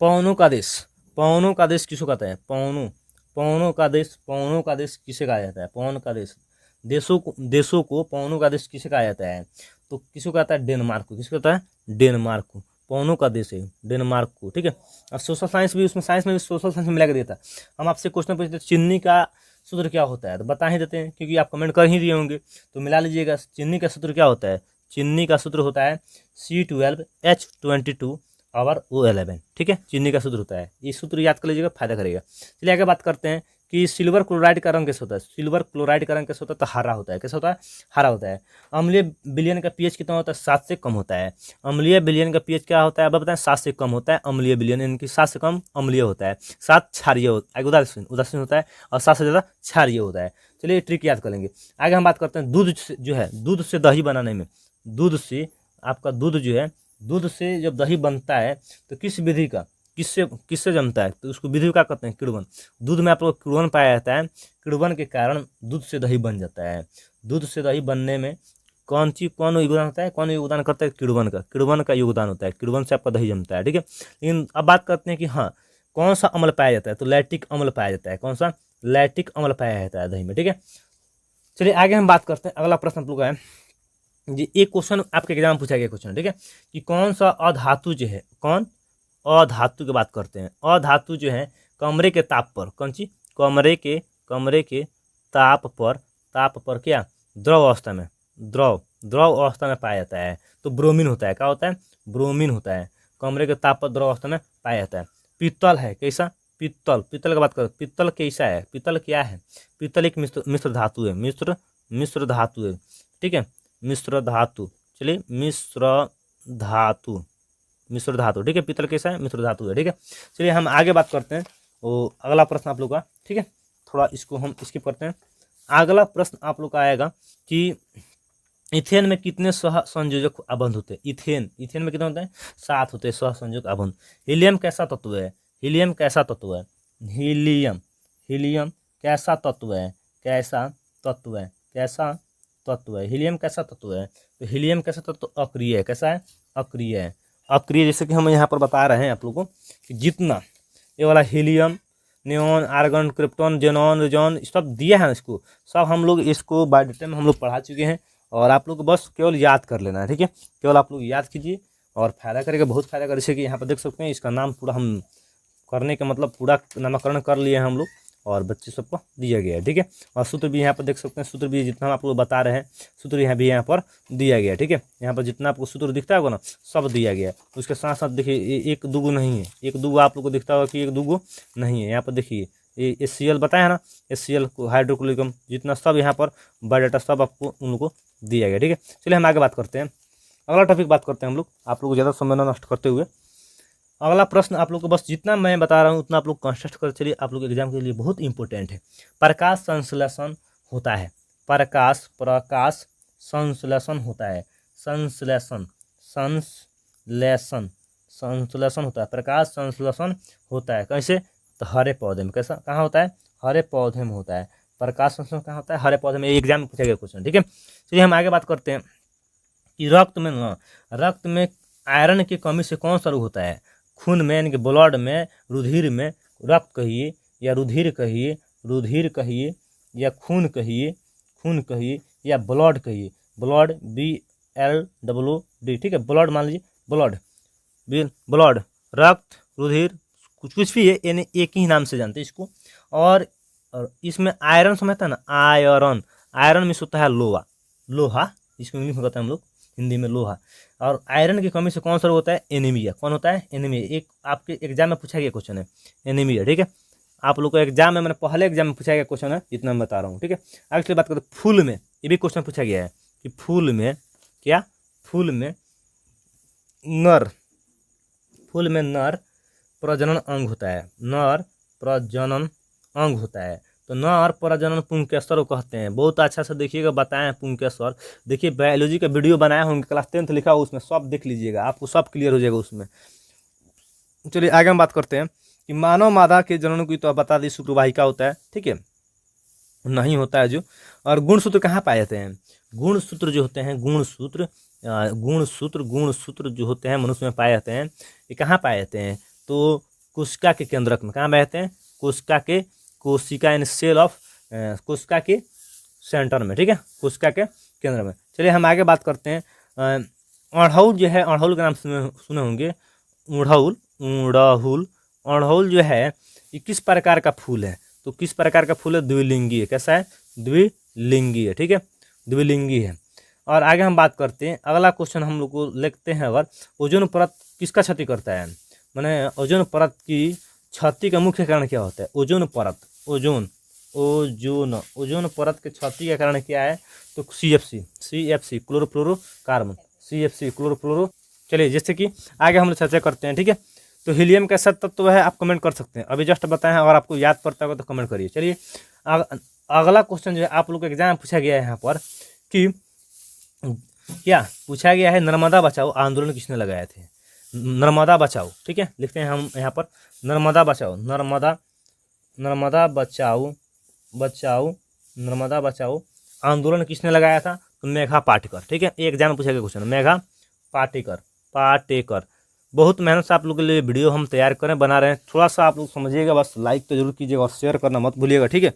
पवनों का देश, पवनों का देश किसको कहता है, पवनों, पवनों का देश, पवनों का देश किसे कहा जाता है, पवन का देश, देशों को पवनों का देश किसे कहा जाता है? तो किसको कहता है? डेनमार्क को। किसको कहता है? डेनमार्क को। पवनों का देश है डेनमार्क को, ठीक है। और सोशल साइंस भी, उसमें साइंस में भी सोशल साइंस में मिला के देता है। हम आपसे क्वेश्चन पूछते चीनी का सूत्र क्या होता है, तो बता ही देते हैं क्योंकि आप कमेंट कर ही दिए होंगे, तो मिला लीजिएगा। चीनी का सूत्र क्या होता है? चीनी का सूत्र होता है C12H22 और O11, ठीक है। चीनी का सूत्र होता है, ये सूत्र याद कर लीजिएगा, फायदा करेगा। चलिए आगे बात करते हैं कि सिल्वर क्लोराइड का रंग कैसे होता है? सिल्वर क्लोराइड का रंग कैसे होता है? तो हरा होता है। कैसा होता है? हरा होता है। अम्लीय विलयन का पीएच कितना होता है? 7 से कम होता है। अम्लीय विलयन का पीएच क्या होता है? अब बताएं। 7 से कम होता है अम्लीय विलयन, यानी कि 7 से कम अम्लीय होता है, 7 क्षारीय उदासीन होता है और 7 से ज़्यादा क्षारीय होता है। चलिए ट्रिक याद कर लेंगे। आगे हम बात करते हैं दूध जो है, दूध से दही बनाने में, दूध से आपका दूध जो है, दूध से जब दही बनता है तो किस विधि का, किससे जमता है? तो उसको विधि क्या कहते हैं? किण्वन। दूध में आप लोग किण्वन पाया जाता है, किण्वन के कारण दूध से दही बन जाता है। दूध से दही बनने में कौन योगदान होता है? कौन योगदान करता है? किण्वन का। किण्वन का योगदान होता है, किण्वन से आपका दही जमता है, ठीक है। लेकिन अब बात करते हैं कि हाँ, कौन सा अम्ल पाया जाता है? तो लैक्टिक अम्ल पाया जाता है। कौन सा? लैक्टिक अम्ल पाया जाता है दही में, ठीक है। चलिए आगे हम बात करते हैं। अगला प्रश्न आप लोग का है जी, एक क्वेश्चन आपके एग्जाम में पूछा गया क्वेश्चन, ठीक है, कि कौन सा अधातु जो है, कौन अधातु की बात करते हैं। अधातु जो है कमरे के ताप पर, कौन सी? कमरे के ताप पर क्या? द्रव अवस्था में, द्रव अवस्था में पाया जाता है। तो ब्रोमीन होता है। क्या होता है? ब्रोमीन होता है। कमरे के ताप पर द्रव अवस्था में पाया जाता है। पीतल है कैसा? पीतल की बात करो, पीतल कैसा है? पीतल क्या है? पीतल एक मिश्र धातु है, मिश्र धातु है, ठीक है। मिश्र धातु, चलिए मिश्र धातु, ठीक है। पीतल कैसा है? मिश्र धातु है, ठीक है। चलिए हम आगे बात करते हैं। वो अगला प्रश्न आप लोग का, ठीक है, थोड़ा इसको हम स्किप करते हैं। अगला प्रश्न आप लोग का आएगा कि इथेन में कितने सहसंयोजक आबंध होते हैं? इथेन में कितने होते हैं? 7 होते हैं सहसंयोजक आबंध। हीलियम कैसा तत्व है? हीलियम कैसा तत्व है? हीलियम कैसा तत्व है? हीलियम कैसा तत्व है? तो हीलियम कैसा तत्व? अक्रिय है। कैसा है? अक्रिय है। अक्रिय, जैसे कि हम यहाँ पर बता रहे हैं आप लोगों को कि जितना ये वाला helium, neon, argon, krypton, xenon, radon सब दिया है ना, इसको सब हम लोग इसको बायोडेटा में हम लोग पढ़ा चुके हैं। और आप लोग बस केवल याद कर लेना है, ठीक है। केवल आप लोग याद कीजिए और फायदा करेगा, बहुत फायदा करेगा। जैसे कि यहाँ पर देख सकते हैं, इसका नाम पूरा हम करने का मतलब पूरा नामकरण कर लिए हैं हम लोग और बच्चे सबको दिया गया है, ठीक है। और सूत्र भी यहाँ पर देख सकते हैं, सूत्र भी जितना हम आप लोग बता रहे हैं सूत्र यहाँ पर दिया गया है, ठीक है। यहाँ पर जितना आपको सूत्र दिखता होगा ना, सब दिया गया है। उसके साथ साथ देखिए एक दूगो नहीं है, एक दूगो आप लोग को दिखता होगा कि एक दूगो नहीं है। यहाँ पर देखिए ये HCl बताया है ना, HCl को हाइड्रोक्लोरिक जितना सब यहाँ पर बायोडाटा सब आपको उन लोग को दिया गया, ठीक है। चलिए हम आगे बात करते हैं। अगला टॉपिक बात करते हैं हम लोग, आप लोग को ज़्यादा समय न नष्ट करते हुए। अगला प्रश्न आप लोग को बस जितना मैं बता रहा हूँ उतना आप लोग कंस्ट्रक्ट कर चलिए, आप लोग एग्जाम के लिए बहुत इंपॉर्टेंट है। प्रकाश संश्लेषण होता है, प्रकाश संश्लेषण होता है, संश्लेषण होता है, प्रकाश संश्लेषण होता है। कैसे? तो हरे पौधे में। कैसा? कहाँ होता है? हरे पौधे में होता है। प्रकाश संश्लेषण कहाँ होता है? हरे पौधे में। एग्जाम में पूछा गया क्वेश्चन, ठीक है। चलिए हम आगे बात करते हैं कि रक्त में आयरन की कमी से कौन सा रोग होता है? खून में, यानी कि ब्लड में, रुधिर में, रक्त कहिए या रुधिर कहिए या खून कहिए या ब्लड कहिए, ब्लड BLOOD, ठीक है। ब्लड मान लीजिए, ब्लड, रक्त, रुधिर, कुछ भी है, यानी एक ही नाम से जानते हैं इसको। और इसमें आयरन समझता है ना, आयरन में होता है लोहा, इसको इंग्लिश में कहते हैं हम लोग, हिंदी में लोहा। और आयरन की कमी से कौन सा रोग होता है? एनीमिया। कौन होता है? एनीमिया। एक आपके एग्जाम में पूछा गया क्वेश्चन है एनीमिया, ठीक है। आप लोग को एग्जाम में, मैंने पहले एग्जाम में पूछा गया क्वेश्चन है, जितना मैं बता रहा हूँ, ठीक है। आगे से बात करते हैं फूल में, ये भी क्वेश्चन पूछा गया है कि फूल में नर प्रजनन अंग होता है, नर प्रजनन अंग होता है। तो नर प्रजनन पुंकेसर कहते हैं। बहुत अच्छा से देखिएगा, बताएं पुंकेसर। देखिए बायोलॉजी का वीडियो बनाया होंगे, क्लास 10th लिखा हो उसमें, सब देख लीजिएगा, आपको सब क्लियर हो जाएगा उसमें। चलिए आगे हम बात करते हैं कि मानव मादा के जनन की तो बता दी शुक्रवाहिका होता है, ठीक है, नहीं होता है जो। और गुणसूत्र कहाँ पाए जाते हैं? गुणसूत्र जो होते हैं, गुणसूत्र जो होते हैं मनुष्य में पाए जाते हैं। ये कहाँ पाए जाते हैं? तो कोशिका के केंद्रक में। कहाँ पाए जाते हैं? कोशिका यानी सेल ऑफ कोशिका के सेंटर में, ठीक है, कोशिका के केंद्र में। चलिए हम आगे बात करते हैं। अड़हुल जो है, अड़हुल का नाम सुने होंगे, उड़हुल, उड़हुल। अड़हुल जो है ये किस प्रकार का फूल है? तो किस प्रकार का फूल है? द्विलिंगी है। कैसा है? द्विलिंगी है, ठीक है, द्विलिंगी है। और आगे हम बात करते हैं, अगला क्वेश्चन हम लोग को लिखते हैं, अगर ओजोन परत किसका क्षति करता है? माने ओजोन परत की क्षति का मुख्य कारण क्या होता है? ओजोन परत, ओजोन परत के क्षति का कारण क्या है? तो CFC क्लोरोफ्लोरोकार्बन, CFC क्लोरोफ्लोरो। चलिए जैसे कि आगे हम लोग चर्चा करते हैं, ठीक है। तो हीलियम कैसा तत्व है? आप कमेंट कर सकते हैं, अभी जस्ट बताएं, अगर आपको याद पड़ता होगा तो कमेंट करिए। चलिए अगला क्वेश्चन जो है आप लोग को एग्जाम में पूछा गया है यहाँ पर कि क्या पूछा गया है, नर्मदा बचाओ आंदोलन किसने लगाए थे? नर्मदा बचाओ, ठीक है, लिखते हैं हम यहाँ पर नर्मदा बचाओ, नर्मदा बचाओ आंदोलन किसने लगाया था? तो मेघा पाटेकर, ठीक है, एक एग्जाम में पूछा गया क्वेश्चन, मेघा पाटेकर। बहुत मेहनत से आप लोगों के लिए वीडियो हम तैयार करें, बना रहे हैं, थोड़ा सा आप लोग समझिएगा, बस लाइक तो जरूर कीजिएगा और शेयर करना मत भूलिएगा, ठीक है।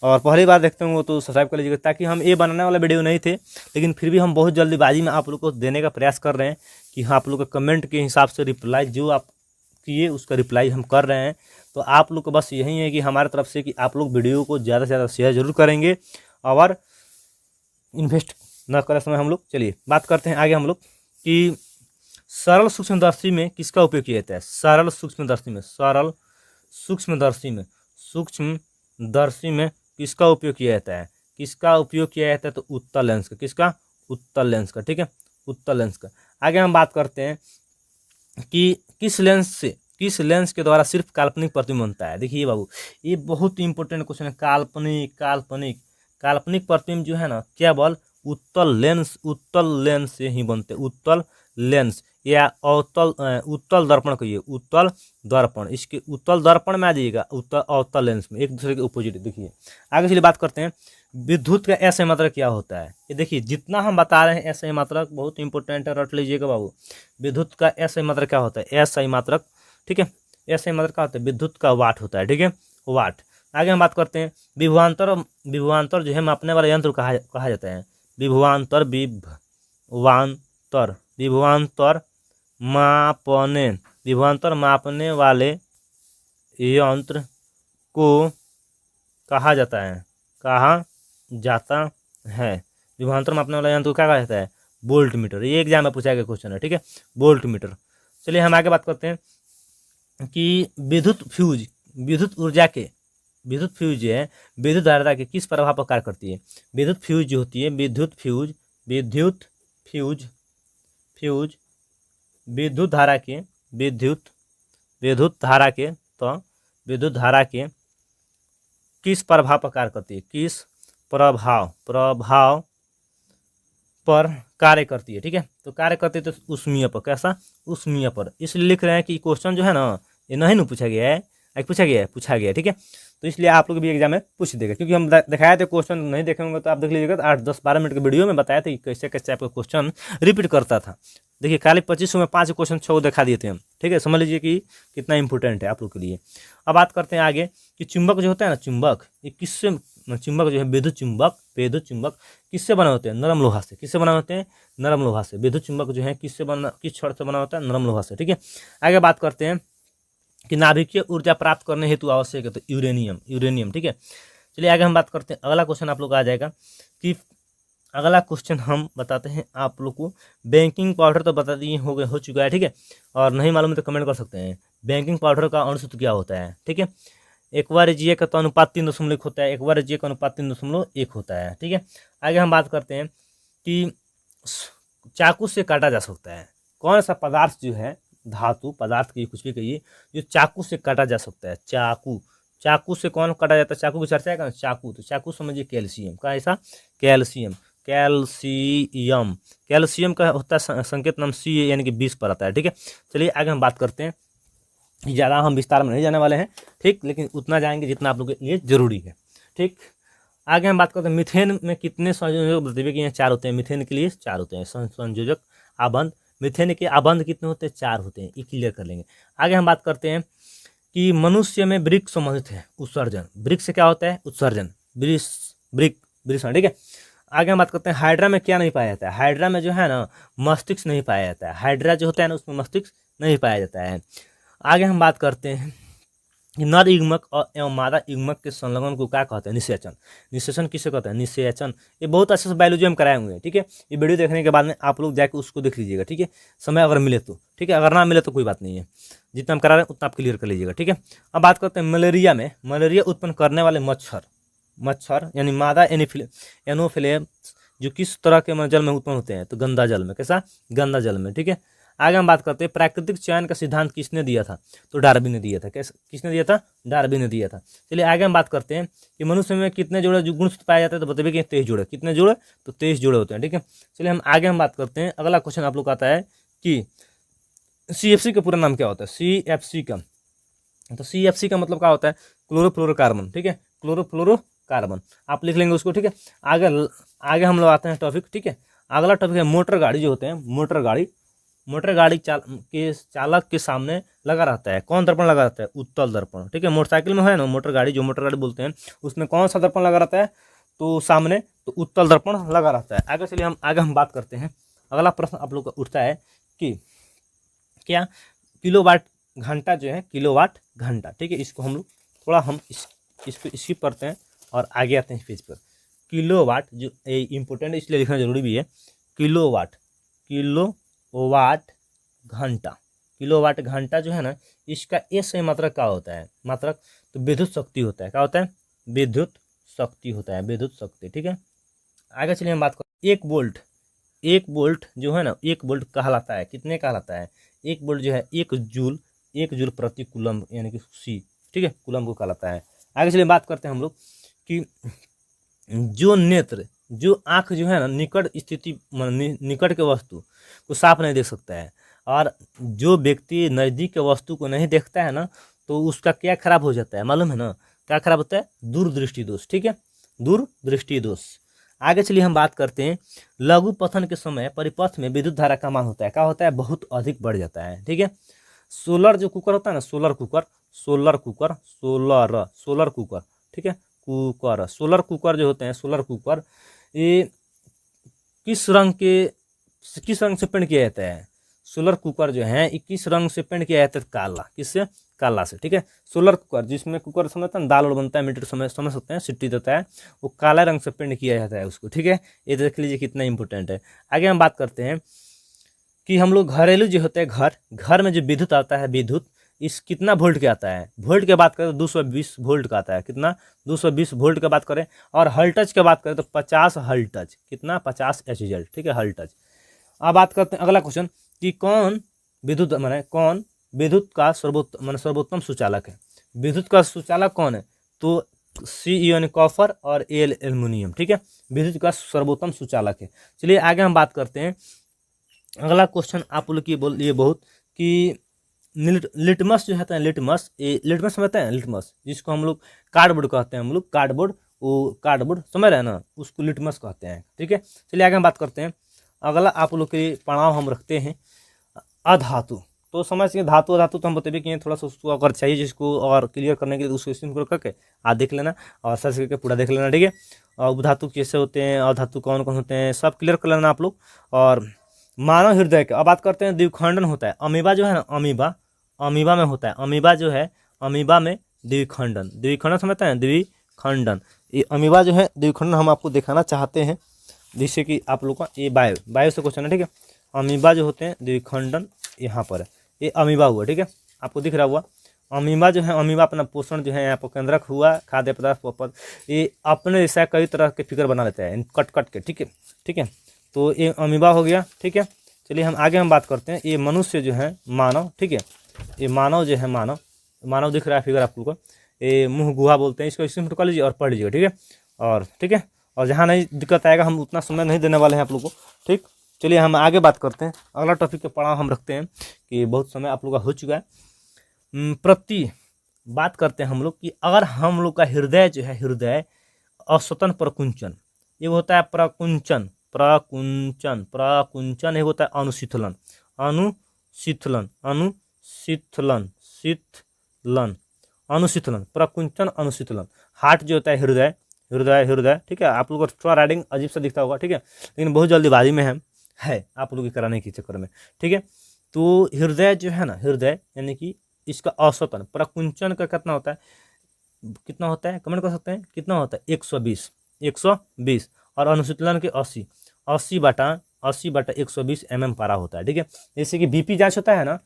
और पहली बार देखते होंगे तो सब्सक्राइब कर लीजिएगा, ताकि हम ये बनाने वाला वीडियो नहीं थे, लेकिन फिर भी हम बहुत जल्दीबाजी में आप लोग को देने का प्रयास कर रहे हैं कि हाँ, आप लोग के कमेंट के हिसाब से रिप्लाई जो आप किए उसका रिप्लाई हम कर रहे हैं। तो आप लोग को बस यही है कि हमारे तरफ से कि आप लोग वीडियो को ज़्यादा से ज़्यादा शेयर जरूर करेंगे और इन्वेस्ट न करें समय हम लोग। चलिए बात करते हैं आगे हम लोग कि सरल सूक्ष्मदर्शी में किसका उपयोग किया जाता है? सरल सूक्ष्मदर्शी में किसका उपयोग किया जाता है? किसका उपयोग किया जाता है? तो उत्तल लेंस का। किसका? उत्तल लेंस का, ठीक है, उत्तल लेंस का। आगे हम बात करते हैं कि किस लेंस के द्वारा सिर्फ काल्पनिक प्रतिबिंब बनता है? देखिए बाबू, ये बहुत ही इंपॉर्टेंट क्वेश्चन है। काल्पनिक प्रतिबिंब जो है ना, केवल उत्तल लेंस से ही बनते हैं। उत्तल लेंस या उत्तल दर्पण कहिए, उत्तल दर्पण, इसके उत्तल दर्पण में आ जाइएगा, अवतल लेंस में, एक दूसरे के अपोजिट। देखिए आगे चलिए बात करते हैं, विद्युत का ऐसा मात्रक क्या होता है? ये देखिए जितना हम बता रहे हैं ऐसा मात्रक बहुत इंपॉर्टेंट है, रट लीजिएगा बाबू। विद्युत का ऐसा मात्रक क्या होता है? ऐसा मात्रक, ठीक है, ऐसा मात्रक क्या होता है? विद्युत का वाट होता है, ठीक है, वाट। आगे हम बात करते हैं, विभवांतर जो है मापने वाला यंत्र कहा जाता है। विभवांतर मापने वाले यंत्र को कहा जाता है विभवांतर मापने वाला यंत्र को क्या कहा जाता है? Volt meter. ये एग्जाम में पूछा गया क्वेश्चन है, ठीक है, वोल्ट मीटर। चलिए हम आगे बात करते हैं कि विद्युत फ्यूज जो है विद्युत धारा के किस प्रभाव पर कार्य करती है? विद्युत फ्यूज जो होती है, विद्युत धारा के किस प्रभाव पर कार्य करती है? किस प्रभाव पर कार्य करती है, ठीक है। तो कार्य करती है तो ऊष्मीय पर। कैसा? ऊष्मीय पर। इसलिए लिख रहे हैं कि क्वेश्चन जो है ना, ये नहीं ना पूछा गया है, पूछा गया, ठीक है। तो इसलिए आप लोग भी एग्जाम में पूछ देगा, क्योंकि हम दिखाए थे, क्वेश्चन नहीं देखेंगे तो आप देख लीजिएगा, तो 8-10-12 मिनट के वीडियो में बताया था कि कैसे कैसे आपका क्वेश्चन रिपीट करता था। देखिए खाली 2500 में 5 क्वेश्चन 6 दिखा दिए थे हम, ठीक है, समझ लीजिए कि कितना इंपॉर्टेंट है आप लोग के लिए। अब बात करते हैं आगे कि चुंबक जो होता है ना, चुंबक, ये किससे, चुंबक जो है विद्युत चुंबक किससे बना होते हैं? नरम लोहा से। किससे बना होते हैं? नरम लोहा से। विद्युत चुंबक जो है किस छड़ से बना होता है? नरम लोहा से, ठीक है। आगे बात करते हैं कि नाभिकीय ऊर्जा प्राप्त करने हेतु आवश्यक है, तो यूरेनियम, ठीक है। चलिए आगे हम बात करते हैं, अगला क्वेश्चन आप लोग आ जाएगा कि अगला क्वेश्चन हम बताते हैं आप लोग को, बेकिंग पाउडर तो बता दिए हो चुका है, ठीक है, और नहीं मालूम है तो कमेंट कर सकते हैं। बेकिंग पाउडर का अणुसूत्र क्या होता है? ठीक है, एक्वारेजिया का तो अनुपात 3.1 होता है, एक्वारेजिया का अनुपात 3.1 होता है, ठीक है। आगे हम बात करते हैं कि चाकू से काटा जा सकता है, कौन सा पदार्थ जो है, धातु पदार्थ की कुछ भी कहिए, जो चाकू से काटा जा सकता है? चाकू से कौन काटा जाता है? चाकू की चर्चा है, चाकू, तो चाकू समझिए कैल्शियम का, ऐसा कैल्शियम का होता है संकेत नाम सी, यानी कि 20 पर आता है, ठीक है। चलिए आगे हम बात करते हैं, ज़्यादा हम विस्तार में नहीं जाने वाले हैं, ठीक, लेकिन उतना जाएंगे जितना आप लोगों के लिए जरूरी है, ठीक। आगे हम बात करते हैं, मीथेन में कितने संयोजक बताइए कि यहाँ 4 होते हैं, मीथेन के लिए 4 होते हैं संयोजक आबंध। मीथेन के आबंध कितने होते हैं? 4 होते हैं, ये क्लियर कर लेंगे। आगे हम बात करते हैं कि मनुष्य में वृक्क संबंधित है उत्सर्जन। वृक्क से क्या होता है? उत्सर्जन। वृषण, ठीक है। आगे हम बात करते हैं हाइड्रा में क्या नहीं पाया जाता है। हाइड्रा में जो है ना मस्तिष्क नहीं पाया जाता है। हाइड्रा जो होता है ना उसमें मस्तिष्क नहीं पाया जाता है। आगे हम बात करते हैं नर युग्मक और एवं मादा युग्मक के संलग्न को क्या कहते हैं, निषेचन। निषेचन किसे कहते हैं, निषेचन। ये बहुत अच्छे से बायोलॉजी हम कराए हुए हैं, ठीक है। ये वीडियो देखने के बाद में आप लोग जाके उसको देख लीजिएगा, ठीक है, समय अगर मिले तो, ठीक है, अगर ना मिले तो कोई बात नहीं है, जितना हम करा रहे हैं उतना आप क्लियर कर लीजिएगा, ठीक है। अब बात करते हैं मलेरिया में। मलेरिया उत्पन्न करने वाले मच्छर यानी मादा एनोफिले जो किस तरह के जल में उत्पन्न होते हैं, तो गंदा जल में। कैसा, गंदा जल में, ठीक है। आगे हम बात करते हैं प्राकृतिक चयन का सिद्धांत किसने दिया था, तो डार्विन ने दिया था। कैसे, किसने दिया था, डार्विन ने दिया था। चलिए आगे हम बात करते हैं कि मनुष्य में कितने जोड़े जो गुण पाए जाते हैं, तो बताइए कि 23 जोड़े। कितने जोड़े, तो 23 जोड़े होते हैं, ठीक है। चलिए हम आगे हम बात करते हैं। अगला क्वेश्चन आप लोग का आता है कि CFC का पूरा नाम क्या होता है, CFC का। तो CFC का मतलब क्या होता है, क्लोरोफ्लोरोकार्बन, ठीक है, क्लोरोफ्लोरोकार्बन आप लिख लेंगे उसको, ठीक है। आगे हम लोग आते हैं टॉपिक, ठीक है। अगला टॉपिक है मोटर गाड़ी जो होते हैं, मोटर गाड़ी चालक के सामने लगा रहता है कौन दर्पण लगा रहता है, उत्तल दर्पण, ठीक है। मोटरसाइकिल में है ना मोटर गाड़ी, जो मोटर गाड़ी बोलते हैं, उसमें कौन सा दर्पण लगा रहता है, तो सामने, तो उत्तल दर्पण लगा रहता है। आगे चलिए हम बात करते हैं। अगला प्रश्न आप लोग का उठता है कि क्या किलोवाट घंटा जो है, किलोवाट घंटा, ठीक है। इसको हम लोग थोड़ा इसको स्किप करते हैं और आगे आते हैं पेज पर। किलोवाट जो इम्पोर्टेंट इसलिए लिखना जरूरी भी है, किलोवाट घंटा। किलोवाट घंटा जो है ना, इसका सही मात्रक क्या होता है, मात्रक, तो विद्युत शक्ति होता है। क्या होता है, विद्युत शक्ति होता है, विद्युत शक्ति, ठीक है। आगे चलिए हम बात करें एक वोल्ट जो है ना, एक वोल्ट कहलाता है, कितने कहलाता है, एक वोल्ट जो है एक जूल प्रति कूलम यानी कि सी, ठीक है, कूलम को कहलाता है। आगे चलिए बात करते हैं हम लोग कि जो आँख जो है ना निकट स्थिति निकट के वस्तु को साफ नहीं देख सकता है, और जो व्यक्ति नज़दीक के वस्तु को नहीं देखता है ना, तो उसका क्या खराब हो जाता है मालूम है ना, क्या खराब होता है, दूरदृष्टि दोष, ठीक है, दूरदृष्टि दोष। आगे चलिए हम बात करते हैं लघु पतन के समय परिपथ में विद्युत धारा का मान होता है, क्या होता है, बहुत अधिक बढ़ जाता है, ठीक है। सोलर जो कुकर होता है ना, सोलर कुकर, ठीक है, सोलर कुकर जो होते हैं, सोलर कुकर, ये किस रंग से पेंट किया जाता है, सोलर कुकर जो है ये किस रंग से पेंट किया जाता है, काला, किससे, काला से, ठीक है। सोलर कुकर जिसमें कुकर समझते हैं दाल और बनता है, मीटर समझ सकते हैं, सिट्टी देता है, वो काला रंग से पेंट किया जाता है उसको, ठीक है। ये देख लीजिए कितना इंपॉर्टेंट है। आगे हम बात करते हैं कि हम लोग घरेलू जो होते हैं, घर में जो विद्युत आता है, विद्युत इस कितना वोल्ट के आता है, वोल्ट के बात करें तो 220 वोल्ट का आता है, कितना, 220 वोल्ट की बात करें। और हल्टज की बात करें तो 50 हल्टज, कितना, 50 HZ, ठीक है, हल्टज। अब बात करते हैं अगला क्वेश्चन कि कौन विद्युत का सर्वोत्तम सुचालक है। विद्युत का सुचालक कौन है, तो C यानी कॉपर और L एल्युमिनियम, ठीक है, विद्युत का सर्वोत्तम सुचालक है। चलिए आगे हम बात करते हैं। अगला क्वेश्चन आप लोग की बोलिए बहुत कि लिटमस जो है लिटमस, लिटमस समझते हैं, लिटमस जिसको हम लोग कार्डबोर्ड कहते हैं, हम लोग कार्डबोर्ड समझ रहे हैं ना, उसको लिटमस कहते हैं, ठीक है। चलिए आगे हम बात करते हैं। अगला आप लोग के पढ़ाव हम रखते हैं अधातु। तो समझ के धातु अधातु तो हम बताइए कि थोड़ा सा उसको अगर चाहिए जिसको और क्लियर करने के लिए उसको स्क्रीन करके आप देख लेना और सर्च करके पूरा देख लेना, ठीक है। और धातु कैसे होते हैं और धातु कौन कौन होते हैं सब क्लियर कर लेना आप लोग। और मानव हृदय के अब बात करते हैं, द्विखंडन होता है, अमीबा जो है ना, अमीबा में होता है, अमीबा जो है, अमीबा में द्विखंडन समझते हैं, द्विखंडन, ये अमीबा जो है द्विखंडन हम आपको दिखाना चाहते हैं, जिससे कि आप लोग का ये बायो से क्वेश्चन है, ठीक है। अमीबा जो होते हैं द्विखंडन, यहाँ पर है, ये अमीबा हुआ, ठीक है, आपको दिख रहा हुआ अमीबा जो है, अमीबा अपना पोषण जो है यहाँ पर केंद्रक हुआ खाद्य पदार्थ, ये अपने जैसा कई तरह के फिगर बना लेता है कट के, ठीक है, तो ये अमीबा हो गया, ठीक है। चलिए हम आगे बात करते हैं, ये मनुष्य जो है मानव, ठीक है, ये मानव जो है मानव दिख रहा है फिगर आपको, ये मुंह गुहा बोलते हैं, इसको स्क्रीन कर लीजिए और पढ़ लीजिएगा, ठीक है। और ठीक है, और जहाँ नहीं दिक्कत आएगा हम उतना समय नहीं देने वाले हैं आप लोग को, ठीक। चलिए हम आगे बात करते हैं, अगला टॉपिक के पड़ाव हम रखते हैं कि बहुत समय आप लोग का हो चुका है। बात करते हैं हम लोग कि अगर हम लोग का हृदय जो है, हृदय असतन प्रकुंचन, ये होता है प्रकुंचन, एक होता है अनुशीतलन, प्रकुंचन अनुशीतलन। हार्ट जो होता है, हृदय हृदय हृदय, ठीक है। आप लोगों को थोड़ा राइडिंग अजीब सा दिखता होगा, ठीक है, लेकिन बहुत जल्दीबाजी में है आप लोगों की कराने के चक्कर में, ठीक है। तो हृदय जो है ना, हृदय यानी कि इसका औसतन प्रकुंचन का कितना होता है, कितना होता है, कमेंट कर सकते हैं कितना होता है, 120 और अनुशीतलन के 80 बटा 120 mm पारा होता है, ठीक है। जैसे कि बीपी जांच होता है ना,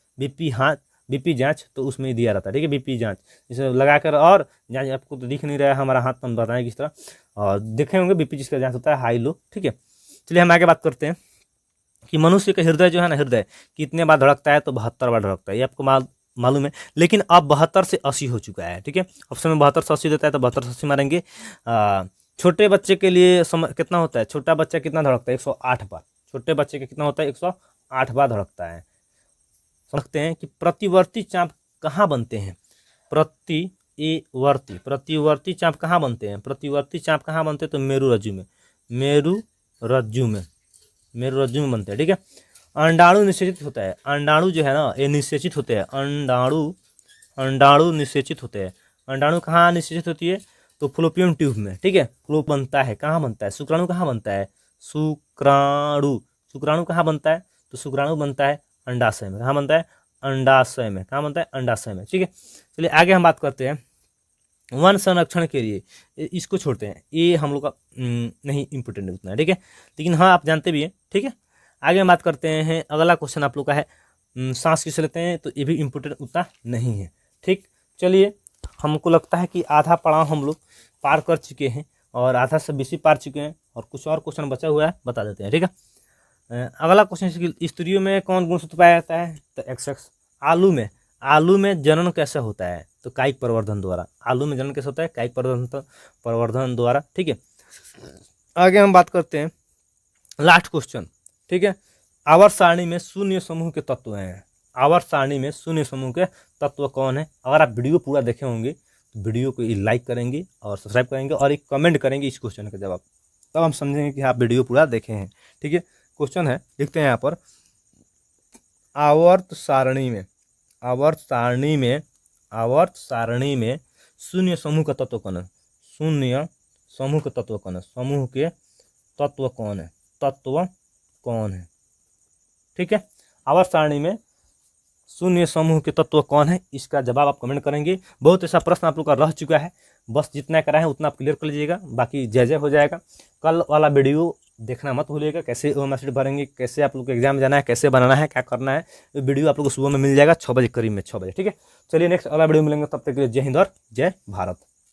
बीपी जांच, तो उसमें ही दिया रहता है, ठीक है। बीपी जांच इसे लगाकर, और जांच आपको तो दिख नहीं रहा है हमारा हाथ, तो हम बताएं किस तरह, और देखे होंगे बीपी जिसका जांच होता है हाई लो, ठीक है। चलिए हम आगे बात करते हैं कि मनुष्य का हृदय जो है ना, हृदय कितने बार धड़कता है, तो 72 बार धड़कता है, ये आपको मालूम है। लेकिन अब 72 से 80 हो चुका है, ठीक है। ऑप्शन में 72 से 80 देता है, तो 72 से 80 मारेंगे। छोटे बच्चे के लिए कितना होता है, छोटा बच्चा कितना धड़कता है, 108 बार। छोटे बच्चे का कितना होता है, 108 बार धड़कता है। समझते हैं कि प्रतिवर्ती चाप कहाँ बनते हैं, प्रतिवर्ती चाप कहाँ बनते हैं, प्रतिवर्ती चाप कहाँ बनते हैं, तो मेरुरज्जु में बनते हैं, ठीक है। अंडाणु निषेचित होता है, अंडाणु जो है ना, ये निषेचित होते हैं, अंडाणु निषेचित होते हैं। अंडाणु कहाँ निषेचित होती है, तो फ्लोपियन ट्यूब में, ठीक है। फ्लोप बनता है, कहाँ बनता है, शुक्राणु कहाँ बनता है, शुक्राणु कहाँ बनता है, तो शुक्राणु बनता है अंडाशय में, कहाँ बनता है, अंडाशय में, कहाँ बनता है, अंडाशय में, ठीक है। चलिए आगे हम बात करते हैं वन संरक्षण के लिए, इसको छोड़ते हैं, ये हम लोग का नहीं इम्पोर्टेंट उतना है, ठीक है, लेकिन हाँ आप जानते भी हैं, ठीक है। आगे हम बात करते हैं, अगला क्वेश्चन आप लोग का है सांस किसे लेते हैं, तो ये भी इम्पोर्टेंट उतना नहीं है, ठीक। चलिए हमको लगता है कि आधा पड़ाव हम लोग पार कर चुके हैं, और आधा से बेसी पार चुके हैं, और कुछ और क्वेश्चन बचा हुआ है, बता देते हैं, ठीक है। अगला क्वेश्चन, स्त्रियों में कौन गुणसूत्र पाया जाता है, तो XX। आलू में जनन कैसे होता है, तो कायिक प्रवर्धन द्वारा। आलू में जनन कैसे होता है, कायिक प्रवर्धन द्वारा, ठीक है। आगे हम बात करते हैं लास्ट क्वेश्चन, ठीक है। आवर्त सारणी में शून्य समूह के तत्व हैं, आवर्त सारणी में शून्य समूह के तत्व कौन है। अगर आप वीडियो पूरा देखे होंगे तो वीडियो को लाइक करेंगे और सब्सक्राइब करेंगे और एक कमेंट करेंगे इस क्वेश्चन का जवाब, तब हम समझेंगे कि आप वीडियो पूरा देखे हैं, ठीक है। क्वेश्चन है, लिखते हैं यहाँ पर, आवर्त सारणी में शून्य समूह का तत्व कौन है, शून्य समूह के तत्व कौन है, समूह के तत्व कौन है, ठीक है। आवर्त सारणी में शून्य समूह के तत्व कौन है, इसका जवाब आप कमेंट करेंगे। बहुत ऐसा प्रश्न आप लोग का रह चुका है, बस जितना कराएं उतना आप क्लियर कर लीजिएगा, बाकी जय हो जाएगा। कल वाला वीडियो देखना मत भूलिएगा, कैसे ओएमआर भरेंगे, कैसे आप लोग को एग्जाम जाना है, कैसे बनाना है, क्या करना है, तो वीडियो आप लोग को सुबह में मिल जाएगा 6 बजे करीब में, 6 बजे, ठीक है। चलिए नेक्स्ट अगला वीडियो मिलेंगे, तब तक के लिए जय हिंद और जय भारत।